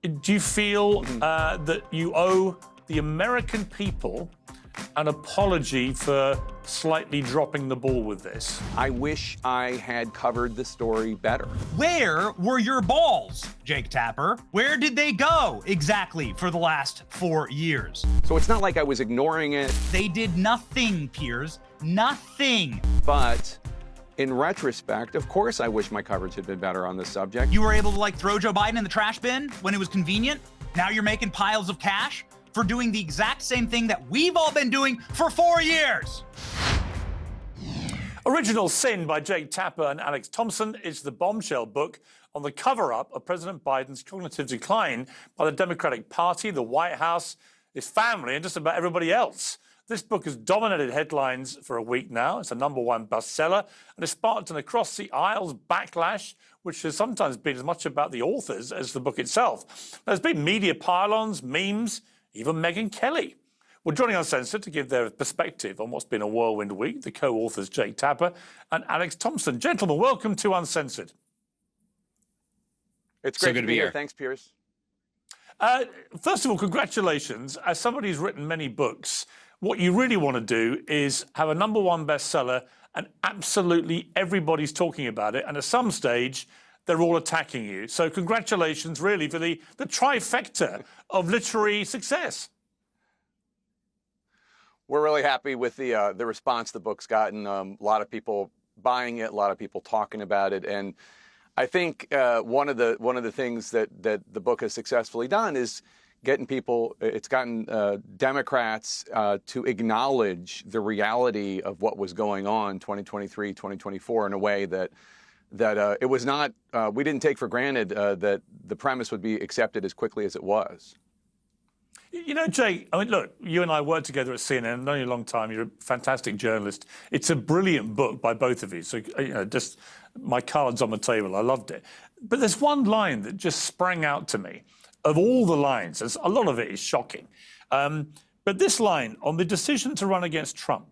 Do you feel that you owe the American people an apology for slightly dropping the ball with this? I wish I had covered the story better. Where were your balls, Jake Tapper? Where did they go exactly for the last 4 years? So it's not like I was ignoring it. They did nothing, Piers. Nothing. But in retrospect, of course, I wish my coverage had been better on this subject. You were able to, throw Joe Biden in the trash bin when it was convenient? Now you're making piles of cash for doing the exact same thing that we've all been doing for 4 years. Original Sin by Jake Tapper and Alex Thompson is the bombshell book on the cover-up of President Biden's cognitive decline by the Democratic Party, the White House, his family, and just about everybody else. This book has dominated headlines for a week now. It's a #1 bestseller, and it's sparked an across-the-aisles backlash, which has sometimes been as much about the authors as the book itself. There's been media pylons, memes, even Megyn Kelly. Well, joining Uncensored to give their perspective on what's been a whirlwind week, the co-authors Jake Tapper and Alex Thompson. Gentlemen, welcome to Uncensored. It's great to be here. Thanks, Piers. First of all, congratulations. As somebody who's written many books, what you really want to do is have a #1 bestseller and absolutely everybody's talking about it. And at some stage, they're all attacking you. So congratulations, really, for the trifecta of literary success. We're really happy with the response the book's gotten. A lot of people buying it, a lot of people talking about it. And I think one of the things that the book has successfully done is getting people, it's gotten Democrats to acknowledge the reality of what was going on 2023, 2024 in a way that it was not, we didn't take for granted that the premise would be accepted as quickly as it was. You know, Jake, I mean, look, you and I worked together at CNN. I've known you a long time. You're a fantastic journalist. It's a brilliant book by both of you. So, just my cards on the table. I loved it. But there's one line that just sprang out to me. Of all the lines, a lot of it is shocking. But this line on the decision to run against Trump,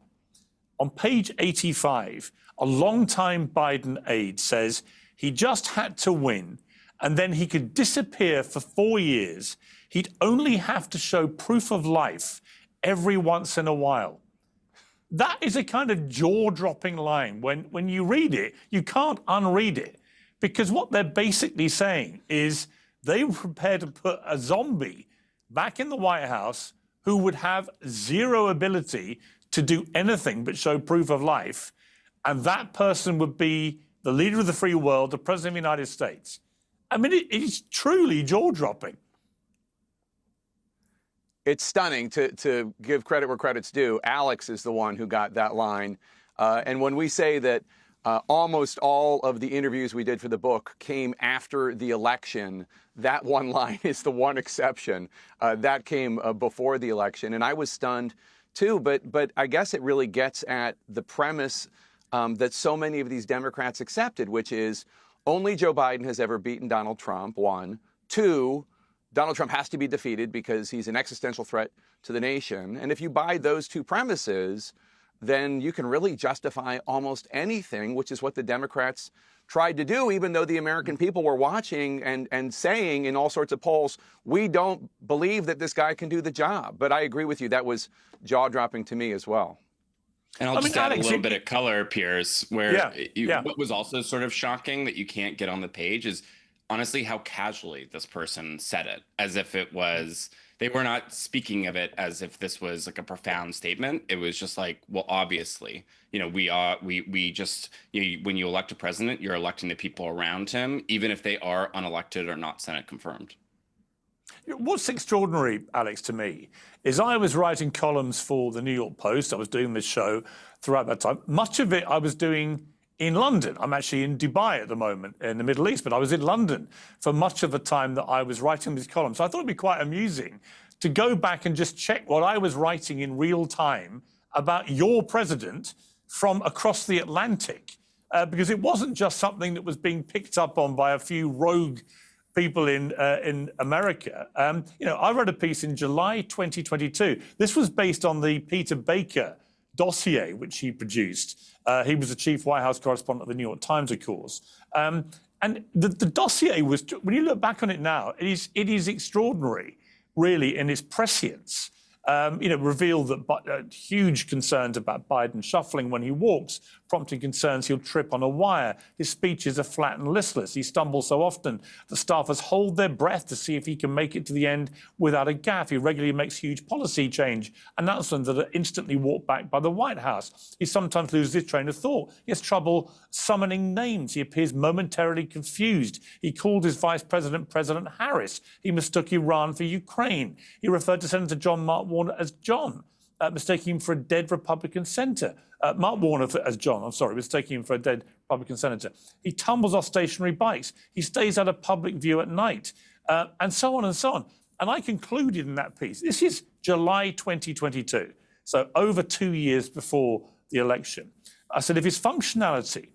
on page 85, a longtime Biden aide says he just had to win and then he could disappear for 4 years. He'd only have to show proof of life every once in a while. That is a kind of jaw-dropping line. When you read it, you can't unread it, because what they're basically saying is they were prepared to put a zombie back in the White House who would have zero ability to do anything but show proof of life, and that person would be the leader of the free world, the President of the United States. I mean, it's truly jaw-dropping. It's stunning. To give credit where credit's due, Alex is the one who got that line. And when we say that almost all of the interviews we did for the book came after the election, that one line is the one exception. That came before the election. And I was stunned, too. But I guess it really gets at the premise that so many of these Democrats accepted, which is only Joe Biden has ever beaten Donald Trump, 1. 2, Donald Trump has to be defeated because he's an existential threat to the nation. And if you buy those two premises, then you can really justify almost anything, which is what the Democrats tried to do, even though the American people were watching and saying in all sorts of polls, we don't believe that this guy can do the job. But I agree with you. That was jaw-dropping to me as well. And I'll just add a little bit of color, Piers, where what was also sort of shocking that you can't get on the page is honestly how casually this person said it, as if it was, they were not speaking of it as if this was like a profound statement. It was just like, well, obviously, we just, when you elect a president, you're electing the people around him, even if they are unelected or not Senate confirmed. What's extraordinary, Alex, to me, is I was writing columns for the New York Post. I was doing this show throughout that time. Much of it I was doing in London. I'm actually in Dubai at the moment in the Middle East, but I was in London for much of the time that I was writing these columns. So I thought it'd be quite amusing to go back and just check what I was writing in real time about your president from across the Atlantic, because it wasn't just something that was being picked up on by a few rogue people in America. I wrote a piece in July 2022. This was based on the Peter Baker dossier, which he produced. He was the chief White House correspondent of the New York Times, of course. And And the dossier was, when you look back on it now, it is extraordinary, really, in its prescience. Revealed that huge concerns about Biden shuffling when he walks, prompting concerns he'll trip on a wire. His speeches are flat and listless. He stumbles so often that staffers hold their breath to see if he can make it to the end without a gaffe. He regularly makes huge policy change announcements that are instantly walked back by the White House. He sometimes loses his train of thought. He has trouble summoning names. He appears momentarily confused. He called his vice president President Harris. He mistook Iran for Ukraine. He referred to Senator John Mark Warner as John, mistaking him for a dead Republican senator. Mark Warner as John, I'm sorry, mistaking him for a dead Republican senator. He tumbles off stationary bikes. He stays out of public view at night, and so on and so on. And I concluded in that piece, this is July 2022, so over 2 years before the election. I said, if his functionality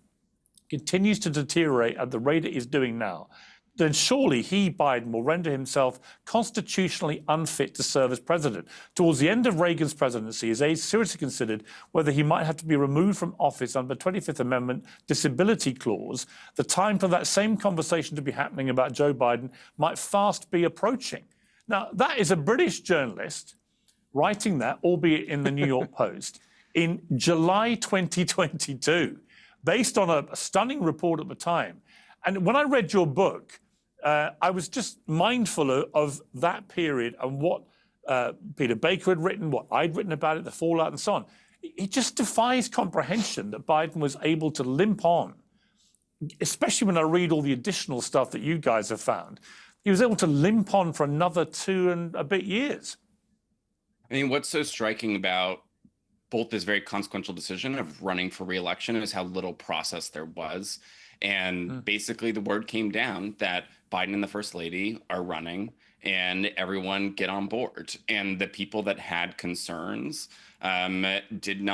continues to deteriorate at the rate it is doing now, then surely he, Biden, will render himself constitutionally unfit to serve as president. Towards the end of Reagan's presidency, his aides seriously considered whether he might have to be removed from office under the 25th Amendment disability clause. The time for that same conversation to be happening about Joe Biden might fast be approaching. Now, that is a British journalist writing that, albeit in the New York Post, in July 2022, based on a stunning report at the time. And when I read your book, I was just mindful of that period and what Peter Baker had written, what I'd written about it, the fallout and so on. It just defies comprehension that Biden was able to limp on, especially when I read all the additional stuff that you guys have found. He was able to limp on for another 2 and a bit years. I mean, what's so striking about both this very consequential decision of running for re-election is how little process there was. And basically the word came down that Biden and the First Lady are running and everyone get on board. And the people that had concerns did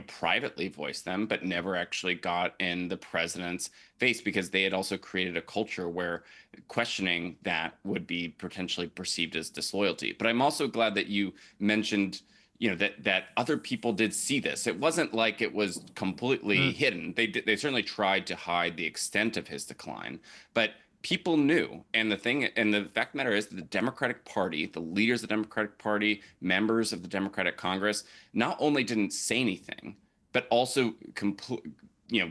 privately voice them, but never actually got in the president's face, because they had also created a culture where questioning that would be potentially perceived as disloyalty. But I'm also glad that you mentioned that other people did see this. It wasn't like it was completely hidden. They certainly tried to hide the extent of his decline, but people knew. And the fact of the matter is that the Democratic Party, the leaders of the Democratic Party, members of the Democratic Congress, not only didn't say anything, but also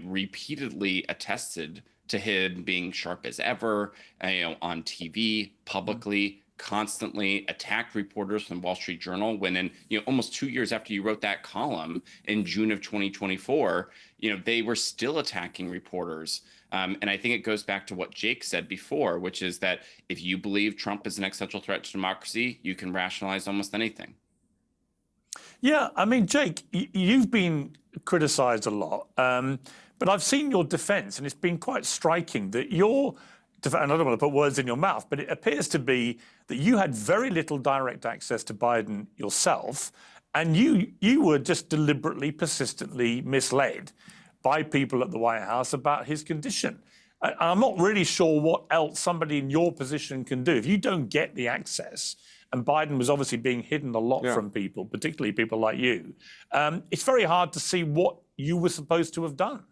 repeatedly attested to him being sharp as ever, on TV, publicly, constantly attacked reporters from the Wall Street Journal when almost 2 years after you wrote that column in June of 2024, they were still attacking reporters. And I think it goes back to what Jake said before, which is that if you believe Trump is an existential threat to democracy, you can rationalize almost anything. Yeah, I mean, Jake, you've been criticized a lot, but I've seen your defense, and it's been quite striking that and I don't want to put words in your mouth, but it appears to be that you had very little direct access to Biden yourself, and you were just deliberately, persistently misled by people at the White House about his condition. I'm not really sure what else somebody in your position can do. If you don't get the access, and Biden was obviously being hidden a lot from people, particularly people like you, it's very hard to see what you were supposed to have done.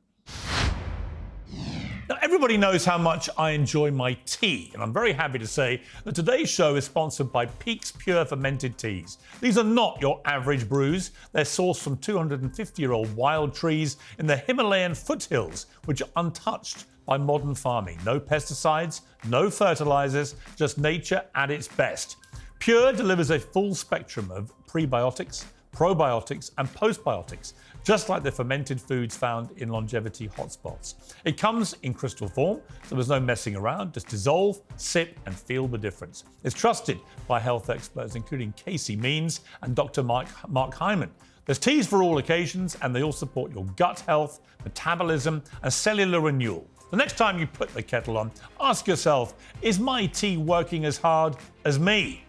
Now, everybody knows how much I enjoy my tea, and I'm very happy to say that today's show is sponsored by Pique's Pure Fermented Teas. These are not your average brews. They're sourced from 250-year-old wild trees in the Himalayan foothills, which are untouched by modern farming. No pesticides, no fertilizers, just nature at its best. Pure delivers a full spectrum of prebiotics, probiotics, and postbiotics, just like the fermented foods found in longevity hotspots. It comes in crystal form, so there's no messing around. Just dissolve, sip, and feel the difference. It's trusted by health experts, including Casey Means and Dr. Mark Hyman. There's teas for all occasions, and they all support your gut health, metabolism, and cellular renewal. The next time you put the kettle on, ask yourself, is my tea working as hard as me?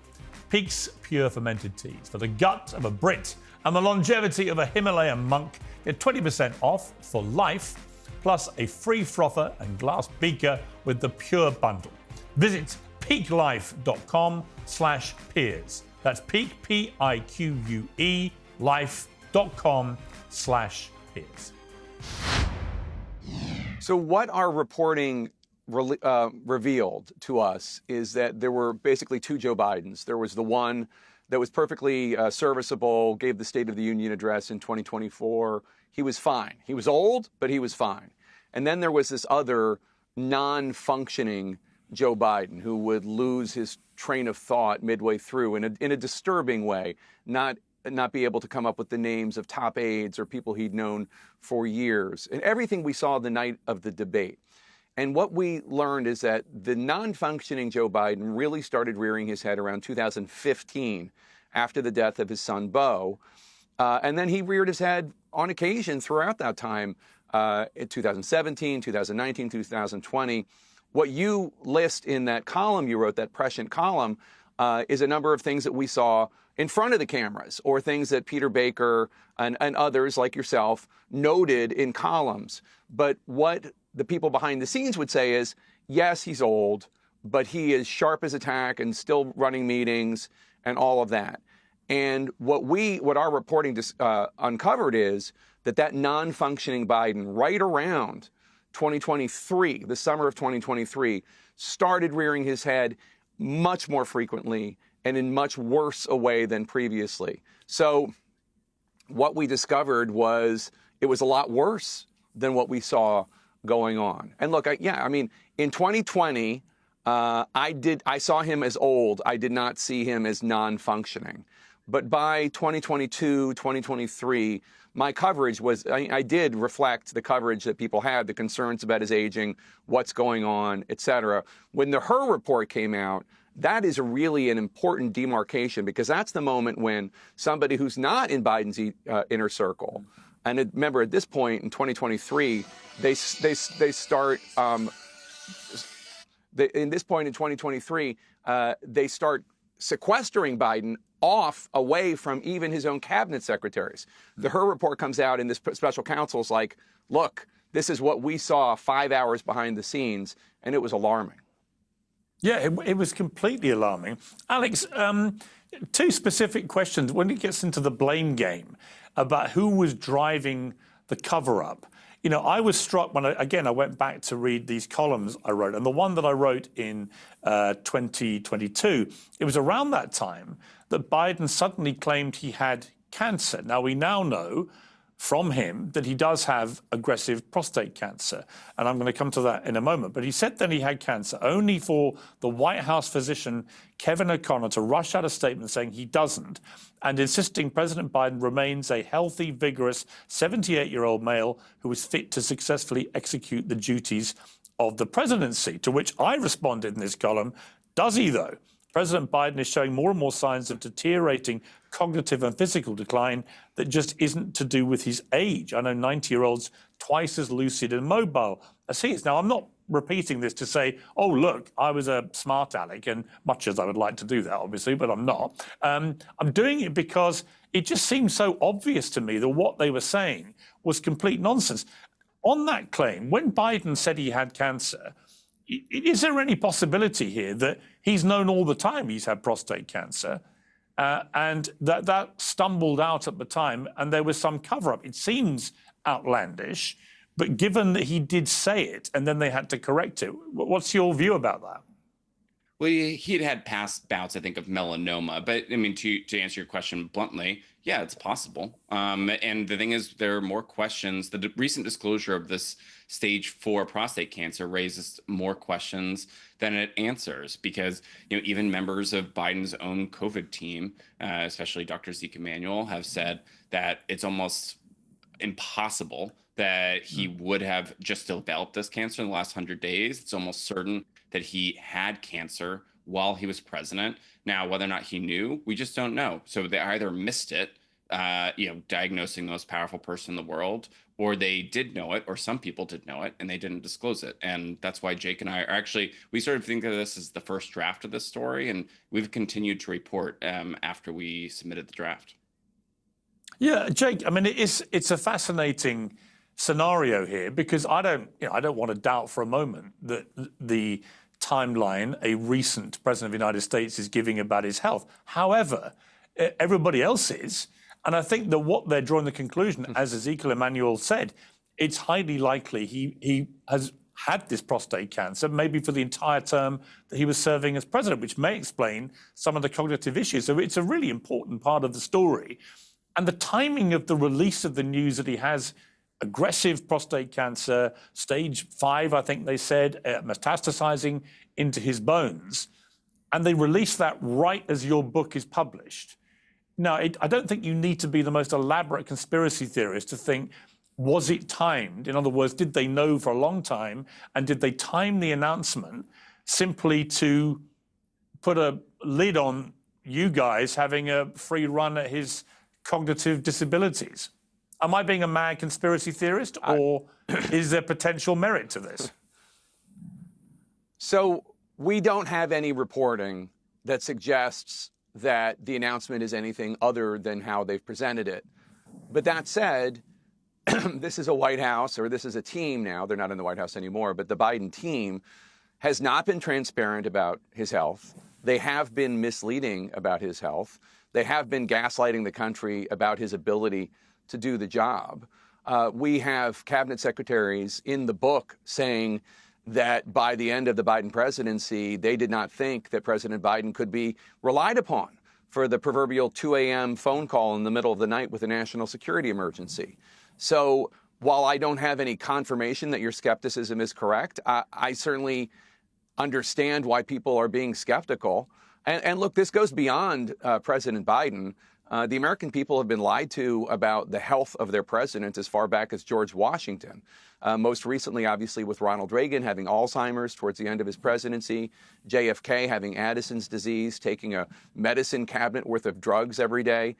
Pique's Pure Fermented Teas, for the gut of a Brit and the longevity of a Himalayan monk. Get 20% off for life, plus a free frother and glass beaker with the Pure Bundle. Visit piquelife.com/Piers. That's Pique, Pique, life.com/Piers. So what are reporting revealed to us is that there were basically two Joe Bidens. There was the one that was perfectly serviceable, gave the State of the Union address in 2024. He was fine. He was old, but he was fine. And then there was this other non-functioning Joe Biden who would lose his train of thought midway through in a disturbing way, not be able to come up with the names of top aides or people he'd known for years, and everything we saw the night of the debate. And what we learned is that the non-functioning Joe Biden really started rearing his head around 2015 after the death of his son, Beau. And then he reared his head on occasion throughout that time, in 2017, 2019, 2020. What you list in that column you wrote, that prescient column, is a number of things that we saw in front of the cameras, or things that Peter Baker and others like yourself noted in columns. But what the people behind the scenes would say is, yes, he's old, but he is sharp as a tack and still running meetings and all of that. And what our reporting uncovered is that non-functioning Biden, right around 2023, the summer of 2023, started rearing his head much more frequently and in much worse a way than previously. So what we discovered was it was a lot worse than what we saw going on. And look, in 2020, I saw him as old. I did not see him as non-functioning. But by 2022, 2023, my coverage was, I did reflect the coverage that people had, the concerns about his aging, what's going on, et cetera. When the Her report came out, that is really an important demarcation, because that's the moment when somebody who's not in Biden's inner circle, and remember at this point in 2023, they start sequestering Biden off, away from even his own cabinet secretaries. The Her report comes out, and this special counsel's like, look, this is what we saw 5 hours behind the scenes, and it was alarming. Yeah, it was completely alarming. Alex, two specific questions. When it gets into the blame game about who was driving the cover-up, I was struck when, I went back to read these columns I wrote, and the one that I wrote in 2022, it was around that time that Biden suddenly claimed he had cancer. Now, we now know from him that he does have aggressive prostate cancer, and I'm going to come to that in a moment. But he said that he had cancer, only for the White House physician Kevin O'Connor to rush out a statement saying he doesn't, and insisting President Biden remains a healthy, vigorous 78-year-old male who is fit to successfully execute the duties of the presidency. To which I responded in this column, does he though? President Biden is showing more and more signs of deteriorating cognitive and physical decline that just isn't to do with his age. I know 90-year-olds twice as lucid and mobile as he is. Now, I'm not repeating this to say, oh, look, I was a smart aleck, and much as I would like to do that, obviously, but I'm not. I'm doing it because it just seemed so obvious to me that what they were saying was complete nonsense. On that claim, when Biden said he had cancer, is there any possibility here that he's known all the time he's had prostate cancer, and that stumbled out at the time and there was some cover-up? It seems outlandish, but given that he did say it and then they had to correct it, what's your view about that? Well, he'd had past bouts, I think, of melanoma. But, I mean, to answer your question bluntly, yeah, it's possible. And the thing is, there are more questions. The recent disclosure of this stage 4 prostate cancer raises more questions than it answers, because, even members of Biden's own COVID team, especially Dr. Zeke Emanuel, have said that it's almost impossible that he would have just developed this cancer in the last 100 days. It's almost certain that he had cancer while he was president. Now, whether or not he knew, we just don't know. So they either missed it, diagnosing the most powerful person in the world, or they did know it, or some people did know it, and they didn't disclose it. And that's why Jake and I are actually, we sort of think of this as the first draft of this story, and we've continued to report after we submitted the draft. Yeah, Jake, I mean, it's a fascinating scenario here, because I don't want to doubt for a moment that the timeline a recent president of the United States is giving about his health. However, everybody else is. And I think that what they're drawing the conclusion, as Ezekiel Emanuel said, it's highly likely he has had this prostate cancer, maybe for the entire term that he was serving as president, which may explain some of the cognitive issues. So it's a really important part of the story. And the timing of the release of the news that he has aggressive prostate cancer, stage 5, I think they said, metastasizing into his bones, and they released that right as your book is published. Now, I don't think you need to be the most elaborate conspiracy theorist to think, was it timed? In other words, did they know for a long time? And did they time the announcement simply to put a lid on you guys having a free run at his cognitive disabilities? Am I being a mad conspiracy theorist, or is there potential merit to this? So we don't have any reporting that suggests that the announcement is anything other than how they've presented it. But that said, this is a White House, or this is a team now, they're not in the White House anymore, but the Biden team has not been transparent about his health. They have been misleading about his health. They have been gaslighting the country about his ability to do the job. We have cabinet secretaries in the book saying that by the end of the Biden presidency, they did not think that President Biden could be relied upon for the proverbial 2 a.m. phone call in the middle of the night with a national security emergency. So while I don't have any confirmation that your skepticism is correct, I certainly understand why people are being skeptical. And look, this goes beyond President Biden. The American people have been lied to about the health of their president as far back as George Washington. Most recently, obviously, with Ronald Reagan having Alzheimer's towards the end of his presidency, JFK having Addison's disease, taking a medicine cabinet worth of drugs every day.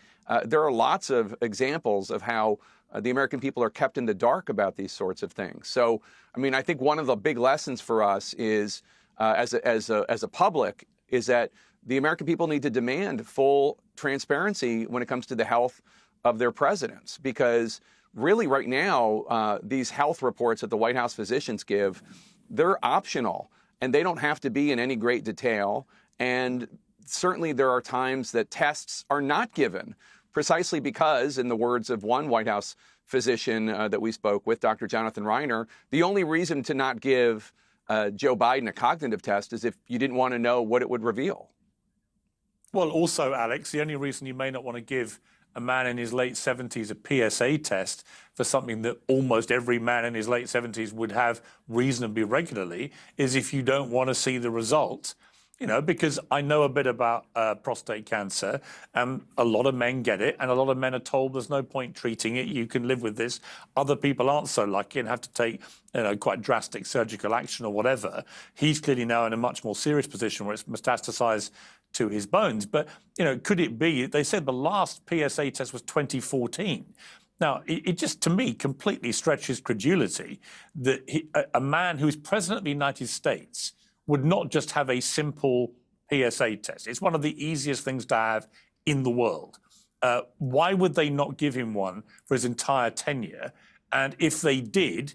There are lots of examples of how the American people are kept in the dark about these sorts of things. So, I mean, I think one of the big lessons for us is, as a public, is that the American people need to demand full transparency when it comes to the health of their presidents, because really right now, these health reports that the White House physicians give, they're optional and they don't have to be in any great detail. And certainly there are times that tests are not given precisely because, in the words of one White House physician that we spoke with, Dr. Jonathan Reiner, the only reason to not give Joe Biden a cognitive test is if you didn't want to know what it would reveal. Well, also, Alex, the only reason you may not want to give a man in his late 70s a PSA test for something that almost every man in his late 70s would have reasonably regularly is if you don't want to see the result. You know, because I know a bit about prostate cancer, and a lot of men get it, and a lot of men are told there's no point treating it, you can live with this. Other people aren't so lucky and have to take, you know, quite drastic surgical action or whatever. He's clearly now in a much more serious position where it's metastasized to his bones. But, you know, could it be, they said the last PSA test was 2014. Now, it just, to me, completely stretches credulity that a man who is president of the United States would not just have a simple PSA test. It's one of the easiest things to have in the world. Why would they not give him one for his entire tenure? And if they did,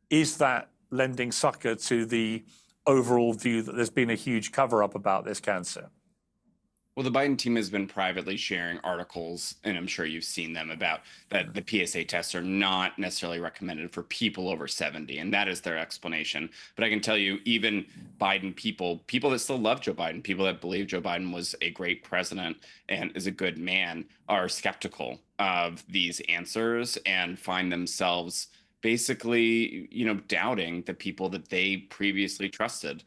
is that lending succor to the overall view that there's been a huge cover-up about this cancer? Well, the Biden team has been privately sharing articles, and I'm sure you've seen them, about that the PSA tests are not necessarily recommended for people over 70, and that is their explanation. But I can tell you, even Biden people that still love Joe Biden, people that believe Joe Biden was a great president and is a good man, are skeptical of these answers and find themselves basically, you know, doubting the people that they previously trusted.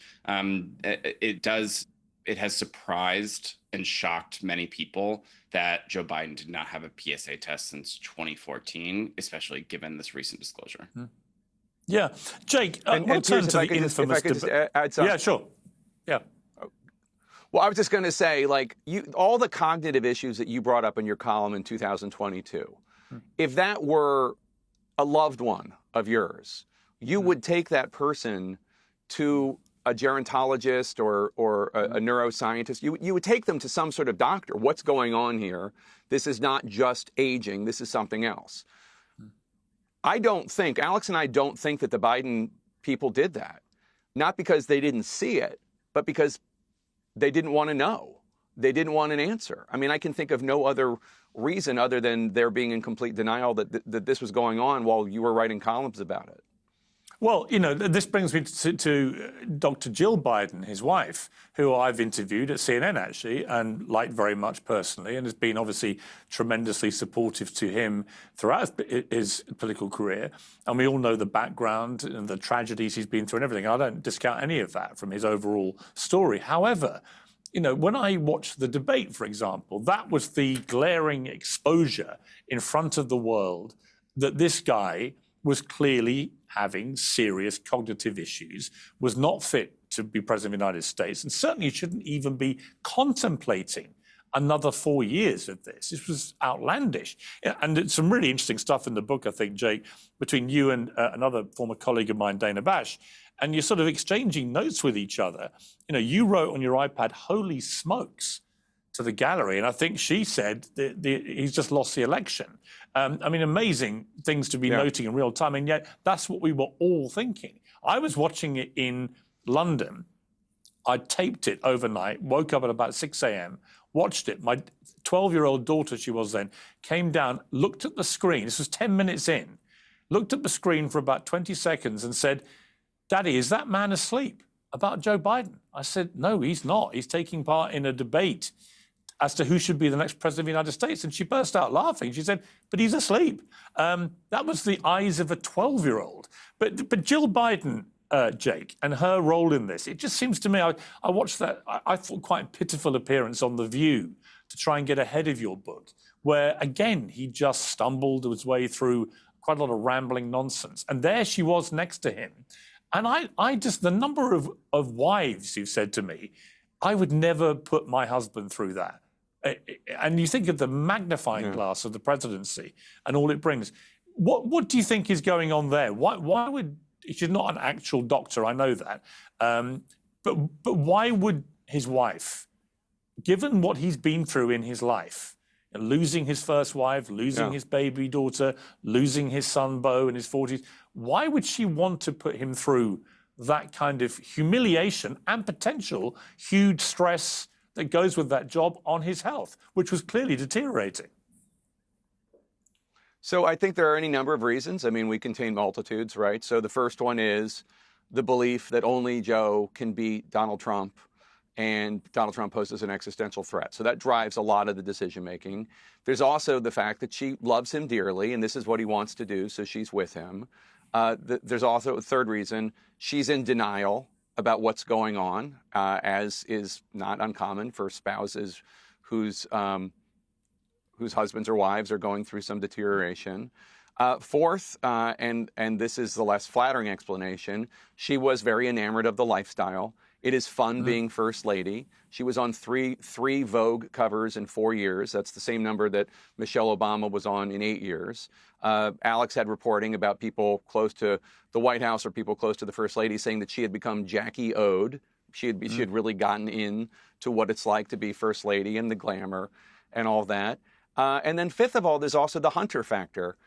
It has surprised and shocked many people that Joe Biden did not have a PSA test since 2014, especially given this recent disclosure. Yeah. Jake, I want to turn to the infamous debate. Yeah, sure. Yeah. Well, I was just going to say, like, all the cognitive issues that you brought up in your column in 2022, if that were a loved one of yours, you would take that person to a gerontologist or a neuroscientist. You would take them to some sort of doctor. What's going on here? This is not just aging. This is something else. Alex and I don't think that the Biden people did that. Not because they didn't see it, but because they didn't want to know. They didn't want an answer. I mean, I can think of no other reason other than their being in complete denial that this was going on while you were writing columns about it. Well, this brings me to Dr. Jill Biden, his wife, who I've interviewed at CNN, actually, and liked very much personally, and has been obviously tremendously supportive to him throughout his political career. And we all know the background and the tragedies he's been through and everything. I don't discount any of that from his overall story. However, when I watched the debate, for example, that was the glaring exposure in front of the world that this guy was clearly having serious cognitive issues, was not fit to be president of the United States, and certainly shouldn't even be contemplating another 4 years of this. This was outlandish. And it's some really interesting stuff in the book, I think, Jake, between you and another former colleague of mine, Dana Bash, and you're sort of exchanging notes with each other. You wrote on your iPad, "Holy smokes," to the gallery, and I think she said he's just lost the election. Amazing things to be noting in real time, and yet that's what we were all thinking. I was watching it in London. I taped it overnight, woke up at about 6 a.m., watched it. My 12-year-old daughter, she was then, came down, looked at the screen. This was 10 minutes in, looked at the screen for about 20 seconds and said, "Daddy, is that man asleep?" About Joe Biden. I said, "No, he's not. He's taking part in a debate as to who should be the next president of the United States." And she burst out laughing. She said, "But he's asleep." That was the eyes of a 12-year-old. But Jill Biden, Jake, and her role in this, it just seems to me, I watched that, I thought quite pitiful appearance on The View to try and get ahead of your book, where, again, he just stumbled his way through quite a lot of rambling nonsense. And there she was next to him. And I just, the number of wives who've said to me, "I would never put my husband through that." And you think of the magnifying glass of the presidency and all it brings. What do you think is going on there? Why would, she's not an actual doctor, I know that, but why would his wife, given what he's been through in his life, losing his first wife, losing his baby daughter, losing his son Beau in his 40s, why would she want to put him through that kind of humiliation and potential huge stress that goes with that job on his health, which was clearly deteriorating? So I think there are any number of reasons. We contain multitudes, right? So the first one is the belief that only Joe can beat Donald Trump, and Donald Trump poses an existential threat. So that drives a lot of the decision-making. There's also the fact that she loves him dearly, and this is what he wants to do, so she's with him. There's also a third reason. She's in denial about what's going on, as is not uncommon for spouses whose husbands or wives are going through some deterioration. Fourth, and this is the less flattering explanation, she was very enamored of the lifestyle. It is fun being First Lady. She was on three Vogue covers in 4 years. That's the same number that Michelle Obama was on in 8 years. Alex had reporting about people close to the White House or people close to the First Lady saying that she had become Jackie Ode. She had really gotten in to what it's like to be First Lady and the glamour and all that. And then fifth of all, there's also the Hunter factor,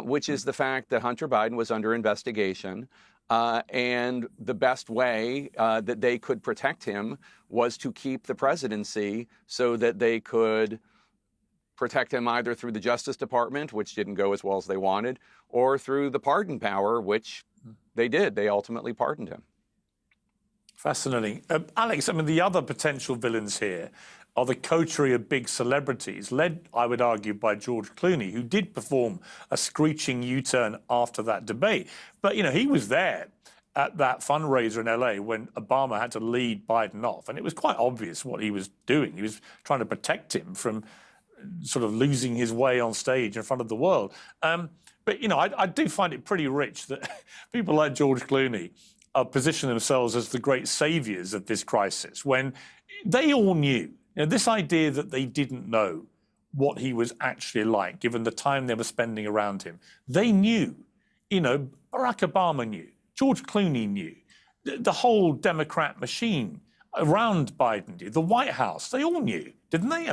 which is the fact that Hunter Biden was under investigation. And the best way that they could protect him was to keep the presidency so that they could protect him either through the Justice Department, which didn't go as well as they wanted, or through the pardon power, which they did. They ultimately pardoned him. Fascinating. Alex, the other potential villains here are the coterie of big celebrities, led, I would argue, by George Clooney, who did perform a screeching U-turn after that debate. But, he was there at that fundraiser in LA when Obama had to lead Biden off. And it was quite obvious what he was doing. He was trying to protect him from sort of losing his way on stage in front of the world. But, I do find it pretty rich that people like George Clooney position themselves as the great saviors of this crisis when they all knew. This idea that they didn't know what he was actually like, given the time they were spending around him. They knew. Barack Obama knew. George Clooney knew. The whole Democrat machine around Biden knew. The White House, they all knew, didn't they?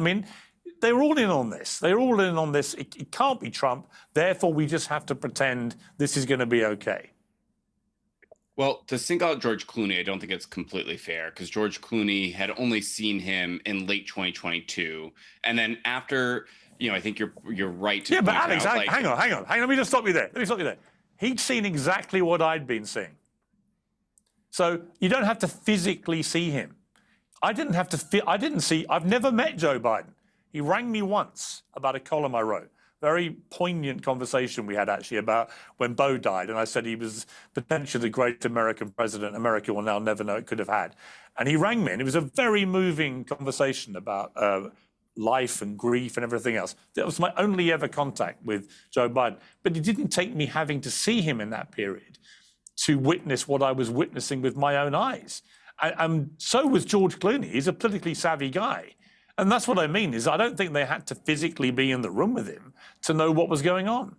They were all in on this. They're all in on this. It can't be Trump. Therefore, we just have to pretend this is going to be okay. Well, to single out George Clooney, I don't think it's completely fair because George Clooney had only seen him in late 2022. And then after, I think you're right to but point Alex, out, hang on. Let me just stop you there. He'd seen exactly what I'd been seeing. So you don't have to physically see him. I've never met Joe Biden. He rang me once about a column I wrote. Very poignant conversation we had actually about when Bo died. And I said he was potentially the greatest American president America will now never know it could have had. And he rang me, and it was a very moving conversation about life and grief and everything else. That was my only ever contact with Joe Biden. But it didn't take me having to see him in that period to witness what I was witnessing with my own eyes. And so was George Clooney. He's a politically savvy guy. And that's what I mean, is I don't think they had to physically be in the room with him to know what was going on.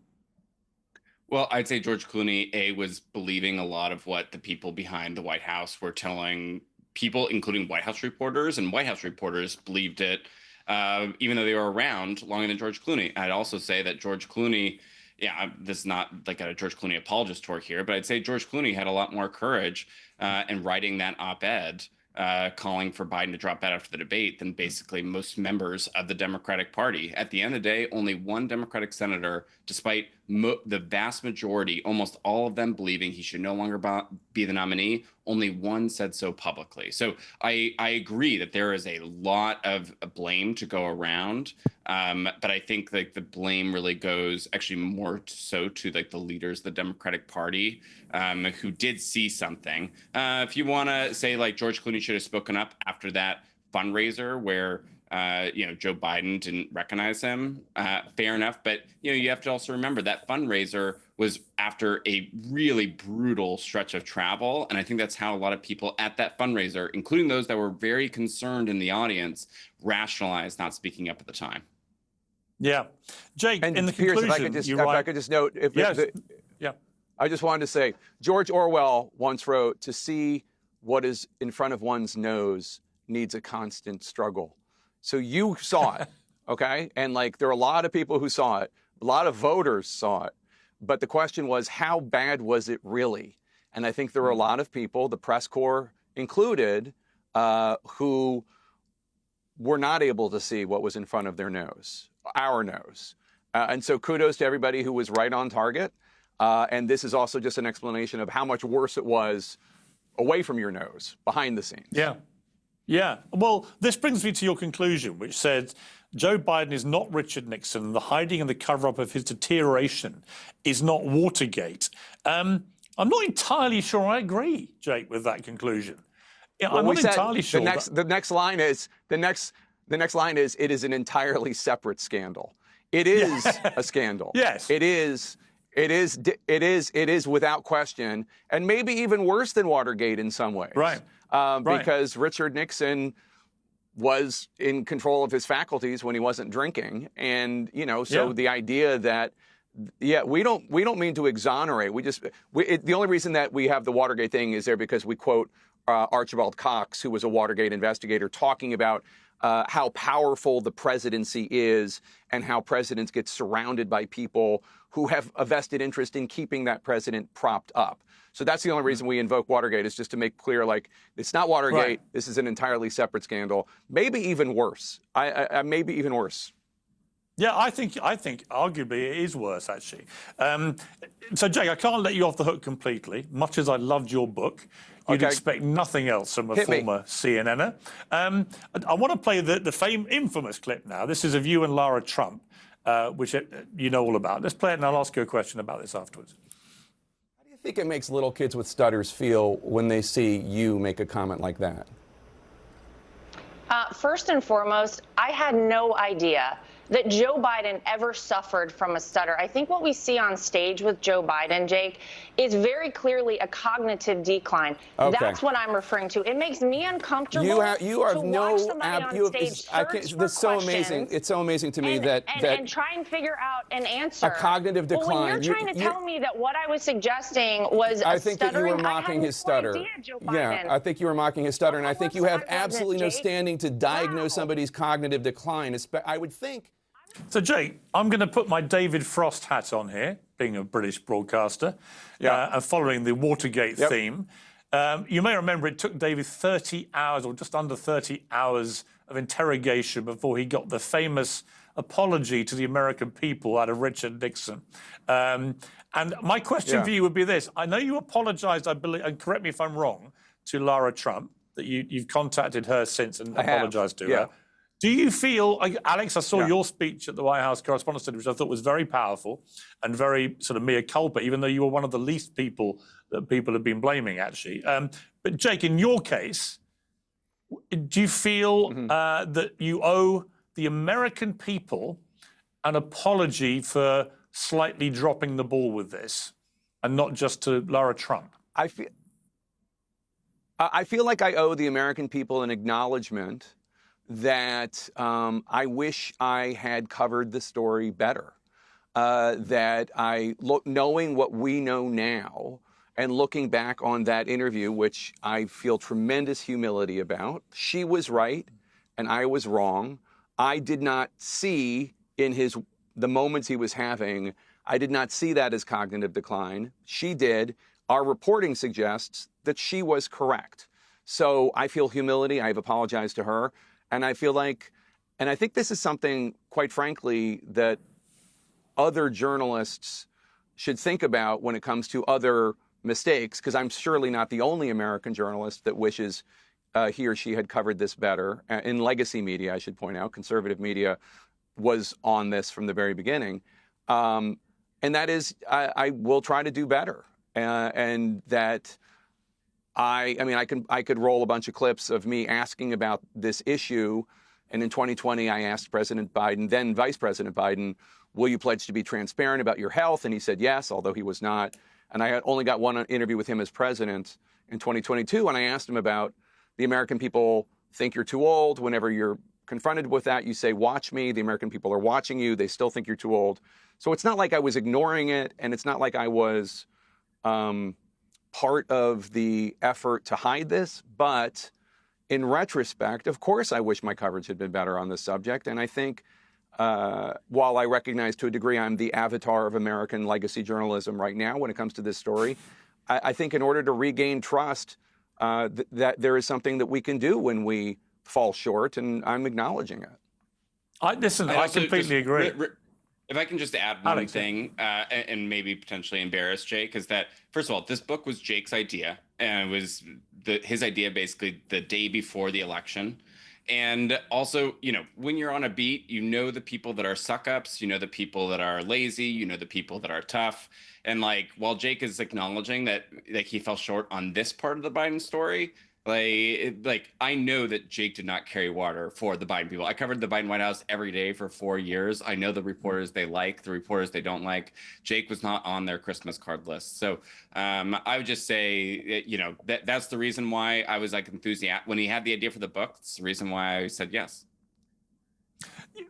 Well, I'd say George Clooney, was believing a lot of what the people behind the White House were telling people, including White House reporters, and White House reporters believed it, even though they were around longer than George Clooney. I'd also say that George Clooney, this is not like a George Clooney apologist tour here, but I'd say George Clooney had a lot more courage in writing that op-ed calling for Biden to drop out after the debate than basically most members of the Democratic Party. At the end of the day, only one Democratic senator, despite the vast majority, almost all of them believing he should no longer be the nominee, only one said so publicly. So I agree that there is a lot of blame to go around, but I think like the blame really goes actually more so to like the leaders of the Democratic Party who did see something. If you want to say like George Clooney should have spoken up after that fundraiser where Joe Biden didn't recognize him, fair enough. But you have to also remember that fundraiser was after a really brutal stretch of travel. And I think that's how a lot of people at that fundraiser, including those that were very concerned in the audience, rationalized not speaking up at the time. Yeah. Jake, and in the Piers, conclusion, if I could just note, I just wanted to say, George Orwell once wrote, "To see what is in front of one's nose needs a constant struggle." So you saw it, okay? And like there are a lot of people who saw it, a lot of voters saw it. But the question was, how bad was it really? And I think there were a lot of people, the press corps included, who were not able to see what was in front of their nose, our nose. And so kudos to everybody who was right on target. And this is also just an explanation of how much worse it was away from your nose, behind the scenes. Yeah. Yeah. Well, this brings me to your conclusion, which said Joe Biden is not Richard Nixon. The hiding and the cover-up of his deterioration is not Watergate. I'm not entirely sure I agree, Jake, with that conclusion. I'm not entirely sure. The next line is it is an entirely separate scandal. It is a scandal. Yes. It is without question, and maybe even worse than Watergate in some ways. Right. Because Richard Nixon was in control of his faculties when he wasn't drinking, and the idea that we don't mean to exonerate. The only reason that we have the Watergate thing is there because we quote Archibald Cox, who was a Watergate investigator, talking about how powerful the presidency is and how presidents get surrounded by people who have a vested interest in keeping that president propped up. So that's the only reason we invoke Watergate, is just to make clear, like, it's not Watergate. Right. This is an entirely separate scandal. Maybe even worse. Maybe even worse. Yeah, I think arguably it is worse, actually. So, Jake, I can't let you off the hook completely. Much as I loved your book, you'd expect nothing else from a former CNNer. I want to play the infamous clip now. This is of you and Lara Trump, which you know all about. Let's play it, and I'll ask you a question about this afterwards. How do you think it makes little kids with stutters feel when they see you make a comment like that? First and foremost, I had no idea that Joe Biden ever suffered from a stutter. I think what we see on stage with Joe Biden, Jake, is very clearly a cognitive decline. Okay. That's what I'm referring to. It makes me uncomfortable you are to no watch somebody on stage that's so amazing. It's so amazing to me that try and figure out an answer. A cognitive decline. Well, when you're trying to tell me that what I was suggesting was I think that you were I mocking had his stutter. no idea, Joe Biden. Yeah, I think you were mocking his stutter, and I think you have absolutely no Jake. standing to diagnose somebody's cognitive decline. I would think. So, Jake, I'm going to put my David Frost hat on here, being a British broadcaster, and following the Watergate theme. You may remember it took David 30 hours, or just under 30 hours of interrogation before he got the famous apology to the American people out of Richard Nixon. And my question for you would be this. I know you apologized, I believe, and correct me if I'm wrong, to Lara Trump, that you've contacted her since and apologized to her. Do you feel, Alex, I saw your speech at the White House Correspondents' Dinner, which I thought was very powerful and very sort of mea culpa, even though you were one of the least people that people have been blaming, actually. But Jake, in your case, do you feel that you owe the American people an apology for slightly dropping the ball with this, and not just to Lara Trump? I feel like I owe the American people an acknowledgement that I wish I had covered the story better. That knowing what we know now and looking back on that interview, which I feel tremendous humility about, she was right and I was wrong. I did not see in the moments he was having, I did not see that as cognitive decline. She did. Our reporting suggests that she was correct. So I feel humility. I've apologized to her. And I feel like, and I think this is something, quite frankly, that other journalists should think about when it comes to other mistakes, because I'm surely not the only American journalist that wishes he or she had covered this better. In legacy media, I should point out, conservative media was on this from the very beginning. And that is, I will try to do better. And that I could roll a bunch of clips of me asking about this issue. And in 2020, I asked President Biden, then Vice President Biden, will you pledge to be transparent about your health? And he said yes, although he was not. And I had only got one interview with him as president in 2022. And I asked him about the American people think you're too old. Whenever you're confronted with that, you say, watch me. The American people are watching you. They still think you're too old. So it's not like I was ignoring it. And it's not like I was part of the effort to hide this. But in retrospect, of course, I wish my coverage had been better on this subject. And I think while I recognize to a degree I'm the avatar of American legacy journalism right now when it comes to this story, I think in order to regain trust, that there is something that we can do when we fall short, and I'm acknowledging it. I completely agree. If I can just add one thing, and maybe potentially embarrass Jake, is that, first of all, this book was Jake's idea, and it was his idea basically the day before the election. And also, when you're on a beat, you know the people that are suck-ups, you know the people that are lazy, you know the people that are tough. And while Jake is acknowledging that he fell short on this part of the Biden story, I know that Jake did not carry water for the Biden people. I covered the Biden White House every day for 4 years. I know the reporters they like, the reporters they don't like. Jake was not on their Christmas card list. So I would just say, that's the reason why I was enthusiastic when he had the idea for the book. It's the reason why I said yes.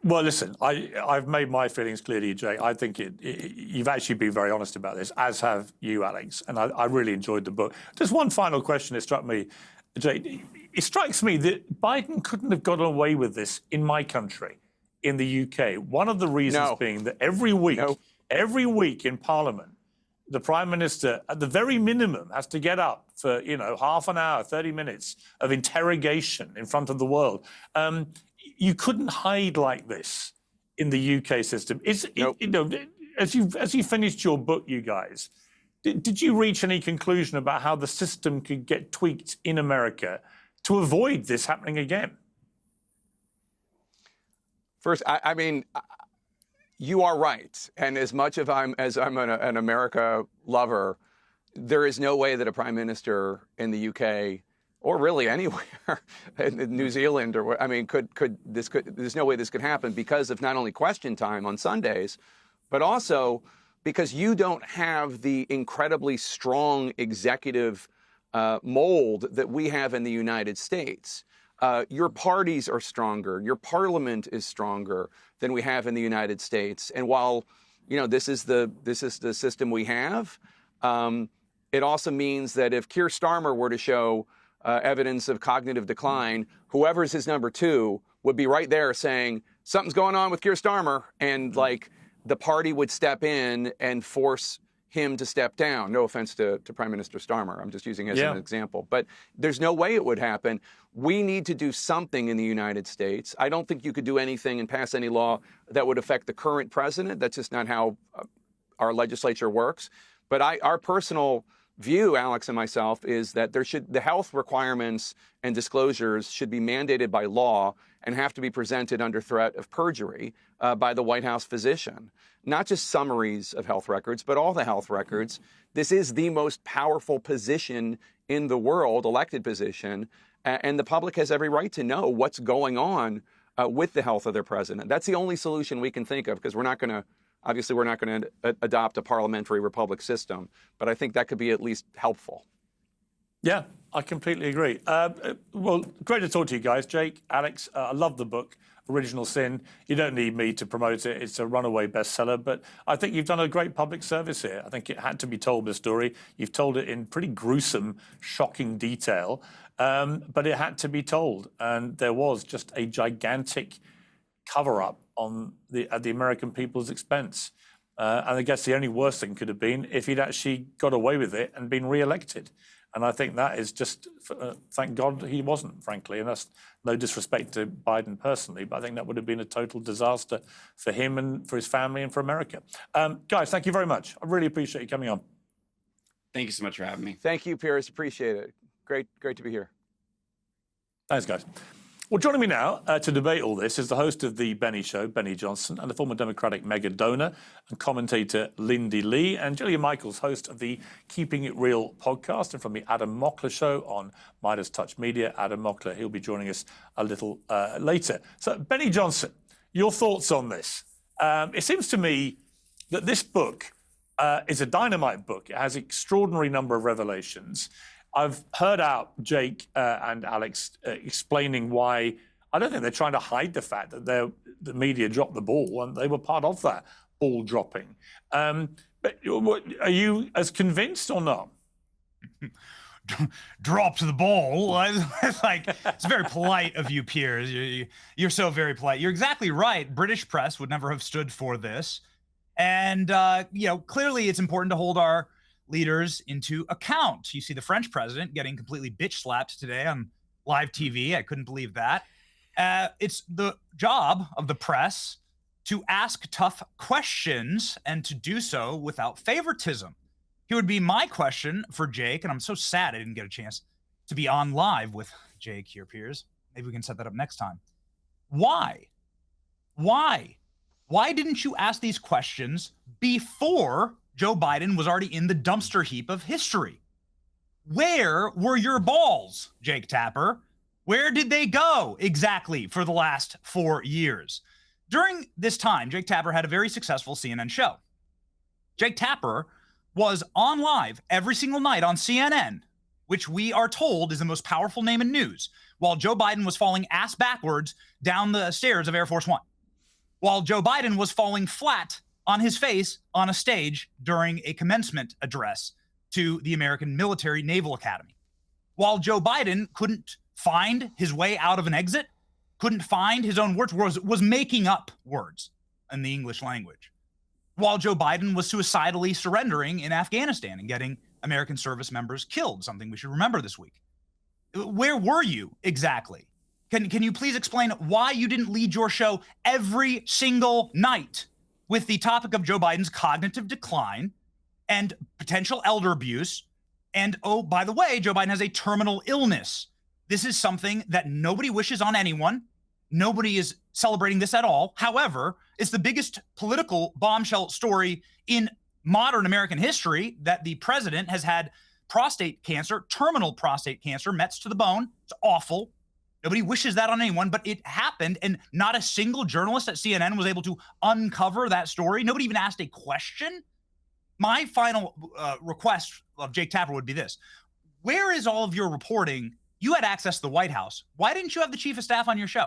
Well, listen, I've made my feelings clear to you, Jake. I think you've actually been very honest about this, as have you, Alex. And I really enjoyed the book. Just one final question that struck me, Jake. It strikes me that Biden couldn't have gotten away with this in my country, in the UK. One of the reasons being that every week in Parliament, the Prime Minister, at the very minimum, has to get up for, half an hour, 30 minutes of interrogation in front of the world. You couldn't hide like this in the UK system. As you finished your book, you guys, did you reach any conclusion about how the system could get tweaked in America to avoid this happening again? First, I mean, you are right. And as much as I'm an America lover, there is no way that a prime minister in the UK or really anywhere in New Zealand there's no way this could happen because of not only question time on Sundays, but also because you don't have the incredibly strong executive mold that we have in the United States. Your parties are stronger. Your parliament is stronger than we have in the United States. And while, this is the system we have, it also means that if Keir Starmer were to show evidence of cognitive decline, whoever's his number two would be right there saying, something's going on with Keir Starmer. And the party would step in and force him to step down. No offense to Prime Minister Starmer. I'm just using it as an example. But there's no way it would happen. We need to do something in the United States. I don't think you could do anything and pass any law that would affect the current president. That's just not how our legislature works. But our personal view, Alex and myself, is that the health requirements and disclosures should be mandated by law and have to be presented under threat of perjury by the White House physician. Not just summaries of health records, but all the health records. This is the most powerful position in the world, elected position, and the public has every right to know what's going on with the health of their president. That's the only solution we can think of, because we're not going to adopt a parliamentary republic system, but I think that could be at least helpful. Yeah, I completely agree. Well, great to talk to you guys. Jake, Alex, I love the book, Original Sin. You don't need me to promote it. It's a runaway bestseller, but I think you've done a great public service here. I think it had to be told, the story. You've told it in pretty gruesome, shocking detail, but it had to be told. And there was just a gigantic cover-up at the American people's expense. And I guess the only worst thing could have been if he'd actually got away with it and been re-elected. And I think that is just, thank God he wasn't, frankly. And that's no disrespect to Biden personally, but I think that would have been a total disaster for him and for his family and for America. Guys, thank you very much. I really appreciate you coming on. Thank you so much for having me. Thank you, Piers. Appreciate it. Great to be here. Thanks, guys. Well, joining me now to debate all this is the host of The Benny Show, Benny Johnson, and the former Democratic mega donor and commentator Lindy Li, and Jillian Michaels, host of the Keeping It Real podcast, and from the Adam Mockler Show on Meidas Touch Media. Adam Mockler, he'll be joining us a little later. So, Benny Johnson, your thoughts on this? It seems to me that this book is a dynamite book. It has an extraordinary number of revelations. I've heard out Jake and Alex explaining why. I don't think they're trying to hide the fact that the media dropped the ball, and they were part of that ball dropping. But are you as convinced or not? Dropped the ball. It's very polite of you, Piers. You're so very polite. You're exactly right. British press would never have stood for this. And, clearly it's important to hold our leaders into account. You see the French president getting completely bitch slapped today on live TV. I couldn't believe that. It's the job of the press to ask tough questions and to do so without favoritism. Here would be my question for Jake, and I'm so sad I didn't get a chance to be on live with Jake here, Piers. Maybe we can set that up next time. Why didn't you ask these questions before Joe Biden was already in the dumpster heap of history? Where were your balls, Jake Tapper? Where did they go exactly for the last 4 years? During this time, Jake Tapper had a very successful CNN show. Jake Tapper was on live every single night on CNN, which we are told is the most powerful name in news, while Joe Biden was falling ass backwards down the stairs of Air Force One, while Joe Biden was falling flat on his face on a stage during a commencement address to the American Military Naval Academy, while Joe Biden couldn't find his way out of an exit, couldn't find his own words, was making up words in the English language, while Joe Biden was suicidally surrendering in Afghanistan and getting American service members killed, something we should remember this week. Where were you exactly? Can you please explain why you didn't lead your show every single night with the topic of Joe Biden's cognitive decline and potential elder abuse? And, oh, by the way, Joe Biden has a terminal illness. This is something that nobody wishes on anyone. Nobody is celebrating this at all. However, it's the biggest political bombshell story in modern American history that the president has had prostate cancer, terminal prostate cancer, Mets to the bone. It's awful. Nobody wishes that on anyone, but it happened, and not a single journalist at CNN was able to uncover that story. Nobody even asked a question. My final request of Jake Tapper would be this. Where is all of your reporting? You had access to the White House. Why didn't you have the chief of staff on your show?